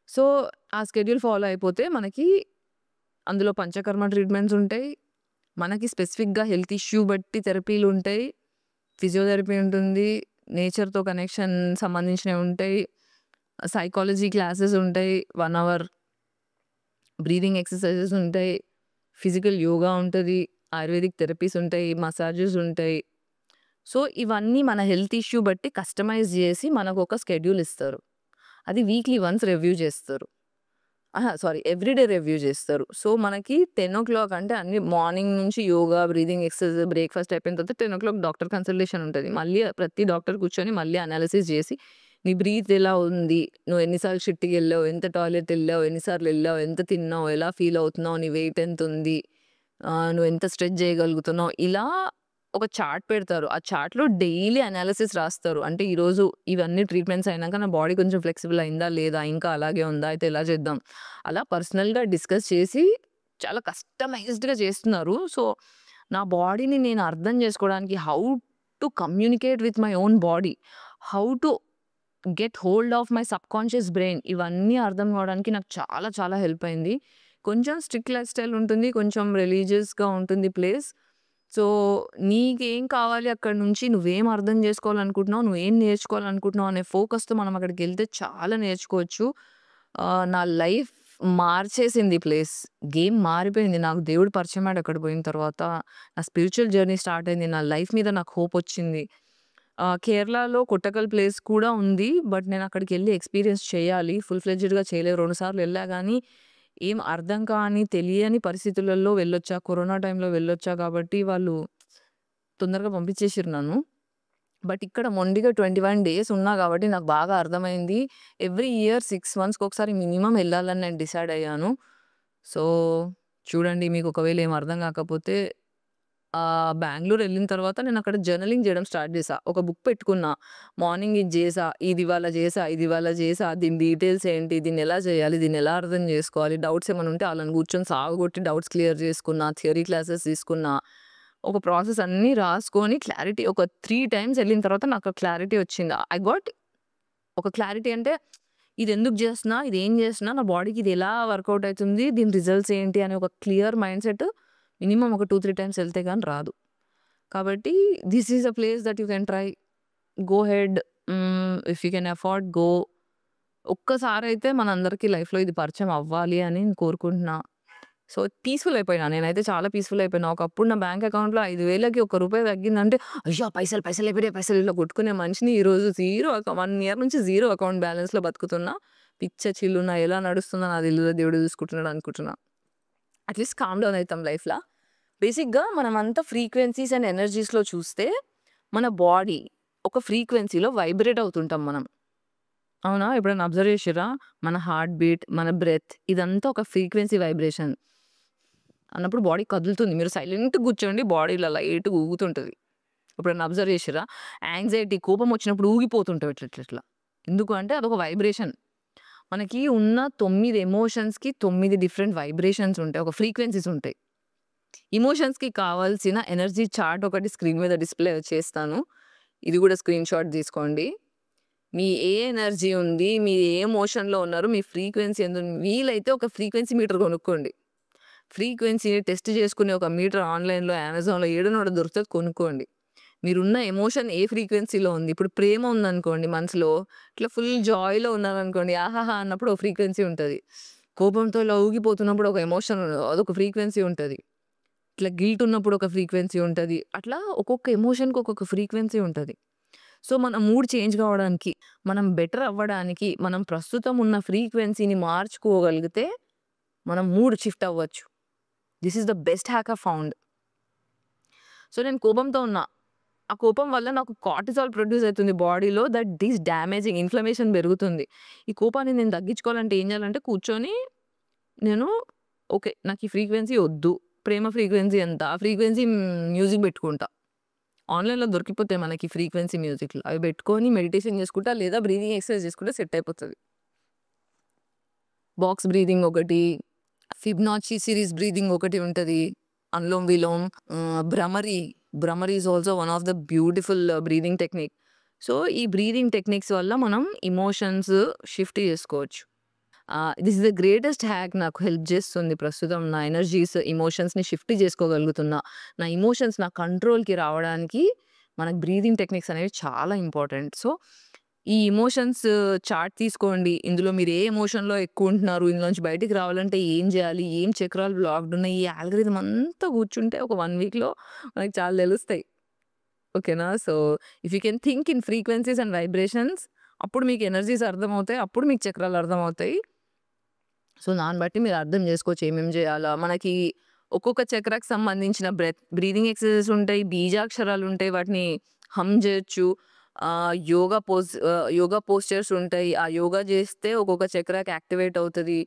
సో, ఆ షెడ్యూల్ ఫాలో అయిపోతే మనకి అందులో పంచకర్మ ట్రీట్మెంట్స్ ఉంటాయి. మనకి స్పెసిఫిక్‌గా హెల్త్ ఇష్యూ బట్టి థెరపీలుంటాయి. ఫిజియోథెరపీ ఉంటుంది. నేచర్‌తో కనెక్షన్ సంబంధించినవి ఉంటాయి. సైకాలజీ క్లాసెస్ ఉంటాయి. 1 అవర్. బ్రీతింగ్ ఎక్సర్‌సైజెస్ ఉంటాయి. ఫిజికల్ యోగా ఉంటది. ఆయుర్వేదిక్ థెరపీస్ ఉంటాయి. మసాజెస్ ఉంటాయి. సో, ఇవన్నీ మన హెల్త్ ఇష్యూ బట్టి కస్టమైజ్ చేసి మనకొక షెడ్యూల్ ఇస్తారు. అది వీక్లీ వన్స్ రివ్యూ చేస్తారు. సారీ, ఎవ్రీడే రివ్యూ చేస్తారు. సో, మనకి 10:00 అంటే అన్ని మార్నింగ్ నుంచి యోగా, బ్రీతింగ్ ఎక్సర్‌సైజ్, బ్రేక్‌ఫాస్ట్ అయిపోయిన తర్వాత 10:00 డాక్టర్ కన్సల్టేషన్ ఉంటది. మళ్ళీ ప్రతి డాక్టర్ కూర్చొని మళ్ళీ అనాలిసిస్ చేసి నీ బ్రీత్ ఎలా ఉంది? నువ్వు ఎన్ని సార్లు షిట్టికెళ్ళావు? ఎంత టాయిలెట్ ఎళ్ళావు? ఎన్ని సార్లు ఎళ్ళావు? ఎంత తిన్నావు? ఎలా ఫీల్ అవుతున్నావు? నీ వెయిట్ ఎంతుంది? నువ్వెంత స్ట్రెచ్ చేయగలుగుతున్నావు? ఇలా ఒక చార్ట్ పెడతారు. ఆ చార్ట్‌లో డైలీ అనాలిసిస్ రాస్తారు. అంటే ఈరోజు ఇవన్నీ ట్రీట్మెంట్స్ అయినాక నా బాడీ కొంచెం ఫ్లెక్సిబుల్ అయిందా? లేదా? ఇంకా అలాగే ఉందా? అయితే ఎలా చేద్దాం? అలా పర్సనల్‌గా డిస్కస్ చేసి చాలా కస్టమైజ్డ్‌గా చేస్తున్నారు. సో, నా బాడీని నేను అర్థం చేసుకోవడానికి how to communicate with my own body. How to get hold of my subconscious brain ఇవన్నీ అర్థం కావడానికి నాకు చాలా చాలా హెల్ప్ అయింది. కొంచెం స్ట్రిక్ట్ లైఫ్ స్టైల్ ఉంటుంది. కొంచెం రిలీజియస్‌గా ఉంటుంది ప్లేస్. సో, నీకేం కావాలి అక్కడి నుంచి? నువ్వేం అర్థం చేసుకోవాలనుకుంటున్నావు? నువ్వేం నేర్చుకోవాలనుకుంటున్నావు? అనే ఫోకస్‌తో మనం అక్కడికెళ్తే చాలా నేర్చుకోవచ్చు. నా లైఫ్ మార్చేసింది ఈ ప్లేస్. గేమ్ మారిపోయింది. నాకు దేవుడు పరిచయమయ్యాడు అక్కడ పోయిన తర్వాత. నా స్పిరిచ్యువల్ జర్నీ స్టార్ట్ అయింది. నా లైఫ్ మీద నాకు హోపొచ్చింది. కేరళలో కొట్టకల్ ప్లేస్ కూడా ఉంది. బట్ నేనక్కడికెళ్ళి ఎక్స్‌పీరియన్స్ చేయాలి. ఫుల్ ఫ్లెడ్జ్డ్‌గా చేయలేదు. 2 సార్లు ఎళ్ళా గానీ, ఏం అర్థం కాని, తెలియని పరిస్థితులలో వెళ్ళొచ్చా. కరోనా టైంలో వెళ్ళొచ్చా కాబట్టి వాళ్ళు తొందరగా పంపించేసిర్రు నన్ను. బట్ ఇక్కడ మొండిగా 21 డేస్ ఉన్నా గాబట్టి నాకు బాగా అర్థమైంది. ఎవ్రీ ఇయర్ 6 మంత్స్‌కొకసారి మినిమమ్ ఎళ్ళాలని నేను డిసైడ్ అయ్యాను. సో, చూడండి మీకు ఒకవేళ ఏమి అర్థం గాకపోతే బెంగుళూరు ఎళ్ళిన తర్వాత నేనక్కడ జర్నలింగ్ జేయడం స్టార్ట్ జేశా. ఒక బుక్ పెట్టుకున్నా. మార్నింగ్ ఇది జేశా, ఇది ఇవాళ జేశా, ఇది ఇవాళ జేశా, దీని డీటెయిల్స్ ఏంటి, దీన్నెలా జేయాలి, దీన్నెలా అర్థం జేసుకోవాలి, డౌట్స్ ఏమైనా ఉంటే ఆళ్ళని కూర్చొని సాగగొట్టి డౌట్స్ క్లియర్ జేసుకున్నా, థియరీ క్లాసెస్ తీసుకున్నా. ఒక ప్రాసెస్ అన్నీ రాసుకొని క్లారిటీ ఒక 3 టైమ్స్ ఎళ్ళిన తర్వాత నాకు క్లారిటీ వచ్చింది. ఐ గాట్ ఒక క్లారిటీ అంటే ఇదెందుకు జేస్తున్నా? ఇదేం జేస్తున్నా? నా బాడీకి ఇది ఎలా వర్కౌట్ అయితుంది? దీని రిజల్ట్స్ ఏంటి? అనే ఒక క్లియర్ మైండ్‌సెట్ మినిమమ్ ఒక 2, 3 టైమ్స్ ఎళ్తే గాని రాదు. కాబట్టి this is a place that you can try. Go ahead. If you can afford go. ఒక్కసారైతే మనందరికీ లైఫ్‌లో ఇది పరిచయం అవ్వాలి అని నేను కోరుకుంటున్నా. సో, పీస్‌ఫుల్ అయిపోయినా. నేనైతే చాలా పీస్‌ఫుల్ అయిపోయినా. ఒకప్పుడు నా బ్యాంక్ అకౌంట్‌లో 5,000కి ఒక్క రూపాయి తగ్గిందంటే, అయ్యో! పైసలు పైసలయిపోయినాయి, పైసలు ఇలా కొట్టుకునే మనిషిని ఈరోజు 1 ఇయర్ నుంచి జీరో అకౌంట్ బ్యాలెన్స్‌లో బతుకుతున్నా. పిచ్చ చిల్లున ఎలా నడుస్తుందో నాకు తెలీదు. దేవుడు చూసుకుంటున్నాడు అనుకుంటున్నా. అట్‌లీస్ట్ కామ్ డౌన్ అయితాం లైఫ్‌ల. బేసిక్‌గా మనమంతా ఫ్రీక్వెన్సీస్ అండ్ ఎనర్జీస్‌లో చూస్తే, మన బాడీ ఒక ఫ్రీక్వెన్సీలో వైబ్రేట్ అవుతుంటాం మనం. అవునా? ఎప్పుడైనా అబ్జర్వ్ చేసిర్రా? మన హార్ట్ బీట్, మన బ్రెత్ ఇదంతా ఒక ఫ్రీక్వెన్సీ వైబ్రేషన్. అన్నప్పుడు బాడీ కదులుతుంది. మీరు సైలెంట్‌గా కూర్చోండి బాడీ ఇలా లైట్‌గా ఊగుతుంటది. ఎప్పుడైనా అబ్జర్వ్ చేసిర్రా? యాంగ్జైటీ కోపం వచ్చినప్పుడు ఊగిపోతుంటాం ఇట్లా. ఎందుకు అంటే అదొక వైబ్రేషన్. మనకి ఉన్న 9 ఎమోషన్స్‌కి 9 డిఫరెంట్ వైబ్రేషన్స్ ఉంటాయి. ఒక ఫ్రీక్వెన్సీస్ ఉంటాయి. ఎమోషన్స్‌కి కావాల్సిన ఎనర్జీ చార్ట్ ఒకటి స్క్రీన్ మీద డిస్‌ప్లే చేస్తాను. ఇది కూడా స్క్రీన్‌షాట్ తీసుకోండి. మీ ఏ ఎనర్జీ ఉంది? మీరు ఏ ఎమోషన్‌లో ఉన్నారు? మీ ఫ్రీక్వెన్సీ ఎంతుంది? వీలైతే ఒక ఫ్రీక్వెన్సీ మీటర్ కొనుక్కోండి. ఫ్రీక్వెన్సీని టెస్ట్ చేసుకునే ఒక మీటర్ ఆన్‌లైన్‌లో, అమెజాన్‌లో ఏడనో ఓడ దొరుకుతది కొనుక్కోండి. మీరున్న ఎమోషన్ ఏ ఫ్రీక్వెన్సీలో ఉంది. ఇప్పుడు ప్రేమ ఉందనుకోండి మనసులో, ఇట్లా ఫుల్ జాయ్‌లో ఉన్నారనుకోండి, ఆహాహా! అన్నప్పుడు ఒక ఫ్రీక్వెన్సీ ఉంటది. కోపంతో ఇలా ఊగిపోతున్నప్పుడు ఒక ఎమోషన్ అదొక ఫ్రీక్వెన్సీ ఉంటది. ఇట్లా గిల్ట్ ఉన్నప్పుడు ఒక ఫ్రీక్వెన్సీ ఉంటది. అట్లా ఒక్కొక్క ఎమోషన్‌కి ఒక్కొక్క ఫ్రీక్వెన్సీ ఉంటది. సో, మన మూడ్ చేంజ్ కావడానికి, మనం బెటర్ అవ్వడానికి, మనం ప్రస్తుతం ఉన్న ఫ్రీక్వెన్సీని మార్చుకోగలిగితే, మనం మూడ్ షిఫ్ట్ అవ్వచ్చు. This is the best hack I found. So, నేను కోపంతో ఉన్నా. ఆ కోపం వల్ల నాకు కార్టిసాల్ ప్రొడ్యూస్ అయితుంది బాడీలో దట్ దిస్ డామేజింగ్ ఇన్‌ఫ్లమేషన్ పెరుగుతుంది. ఈ కోపాన్ని నేను తగ్గించుకోవాలంటే ఏం చేయాలంటే కూర్చొని నేను ఓకే. నాకు ఈ ఫ్రీక్వెన్సీ ఒద్దు. ప్రేమ ఫ్రీక్వెన్సీ ఎంత? ఆ ఫ్రీక్వెన్సీ మ్యూజిక్ పెట్టుకుంటా. ఆన్‌లైన్‌లో దొరికిపోతాయి మనకి ఫ్రీక్వెన్సీ మ్యూజిక్‌లు. అవి పెట్టుకొని మెడిటేషన్ చేసుకుంటా లేదా బ్రీతింగ్ ఎక్సర్‌సైజ్ చేసుకుంటే సెట్ అయిపోతది. బాక్స్ బ్రీతింగ్ ఒకటి, ఫిబొనాచి సిరీస్ బ్రీతింగ్ ఒకటి ఉంటది. Anulom Vilom, Bhramari. Bhramari is also one of the beautiful breathing technique. So, ఈ బ్రీతింగ్ టెక్నిక్స్ వల్ల మనం ఎమోషన్స్ షిఫ్ట్ చేసుకోవచ్చు. This is the greatest hack నాకు హెల్ప్ చేస్తుంది ప్రస్తుతం. నా ఎనర్జీస్, ఎమోషన్స్‌ని షిఫ్ట్ చేసుకోగలుగుతున్నా. నా ఎమోషన్స్ నా కంట్రోల్‌కి రావడానికి మనకు బ్రీతింగ్ టెక్నిక్స్ అనేవి చాలా ఇంపార్టెంట్. సో, ఈ ఎమోషన్స్ చార్ట్ తీసుకోండి. ఇందులో మీరు ఏ ఎమోషన్‌లో ఎక్కువుంటున్నారు, ఇందులోంచి బయటికి రావాలంటే ఏం చేయాలి, ఏం చక్రాలు బ్లాక్డ్ ఉన్నాయి, ఈ ఆల్గోరిథం అంతా కూర్చుంటే ఒక 1 వీక్‌లో మనకు చాలా తెలుస్తాయి. ఓకేనా? So, if you can think in frequencies and vibrations అప్పుడు మీకు ఎనర్జీస్ అర్థమవుతాయి. అప్పుడు మీకు చక్రాలు అర్థమవుతాయి. సో, దాన్ని బట్టి మీరు అర్థం జేసుకోవచ్చు ఏమేం జేయాలా. మనకి ఒక్కొక్క చక్రాకి సంబంధించిన బ్రీతింగ్ ఎక్సర్‌సైజెస్ ఉంటాయి. బీజాక్షరాలుంటాయి. వాటిని హమ్ జేయొచ్చు. యోగా పోస్చర్స్ ఉంటాయి. ఆ యోగా చేస్తే ఒక్కొక్క చక్రాకి యాక్టివేట్ అవుతది.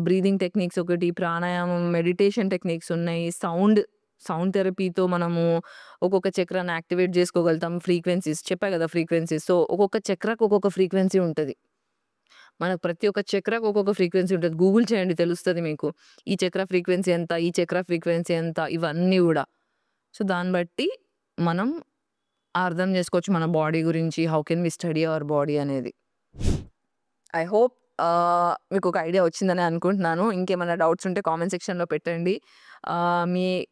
బ్రీతింగ్ టెక్నిక్స్ ఒకటి, ప్రాణాయామం, మెడిటేషన్ టెక్నిక్స్ ఉన్నాయి. సౌండ్ థెరపీతో మనము ఒక్కొక్క చక్రాన్ని యాక్టివేట్ చేసుకోగలుగుతాం. ఫ్రీక్వెన్సీస్ చెప్పా కదా! ఫ్రీక్వెన్సీస్. సో, ఒక్కొక్క చక్రాకి ఒక్కొక్క ఫ్రీక్వెన్సీ ఉంటది. మనకు ప్రతి ఒక్క చక్రాకి ఒక్కొక్క ఫ్రీక్వెన్సీ ఉంటది. గూగుల్ చేయండి తెలుస్తది మీకు. ఈ చక్ర ఫ్రీక్వెన్సీ ఎంత? ఈ చక్ర ఫ్రీక్వెన్సీ ఎంత? ఇవన్నీ గూడా. సో, దాన్ని బట్టి మనం అర్థం జేసుకోవచ్చు మన బాడీ గురించి. How can we study our body అనేది. ఐ హోప్ మీకొక ఐడియా వచ్చిందని అనుకుంటున్నాను. ఇంకేమైనా డౌట్స్ ఉంటే కామెంట్ సెక్షన్‌లో పెట్టండి.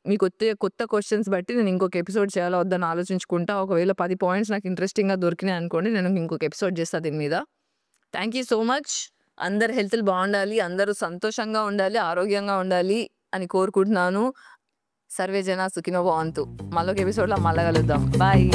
మీకొచ్చే కొత్త క్వెషన్స్ బట్టి నేను ఇంకొక ఎపిసోడ్ చేయాలా వద్దా అని ఆలోచించుకుంటా. ఒకవేళ 10 పాయింట్స్ నాకు ఇంట్రెస్టింగ్‌గా దొరికినాయి అనుకోండి, నేను ఇంకొక ఎపిసోడ్ చేస్తా దీని మీద. Thank you so much. అందరి హెల్త్‌లు బావుండాలి. అందరూ సంతోషంగా ఉండాలి, ఆరోగ్యంగా ఉండాలి అని కోరుకుంటున్నాను. సర్వే జన సుఖినో భవంతు. మళ్ళొక ఎపిసోడ్‌లో మళ్ళా కలుద్దాం. బాయ్.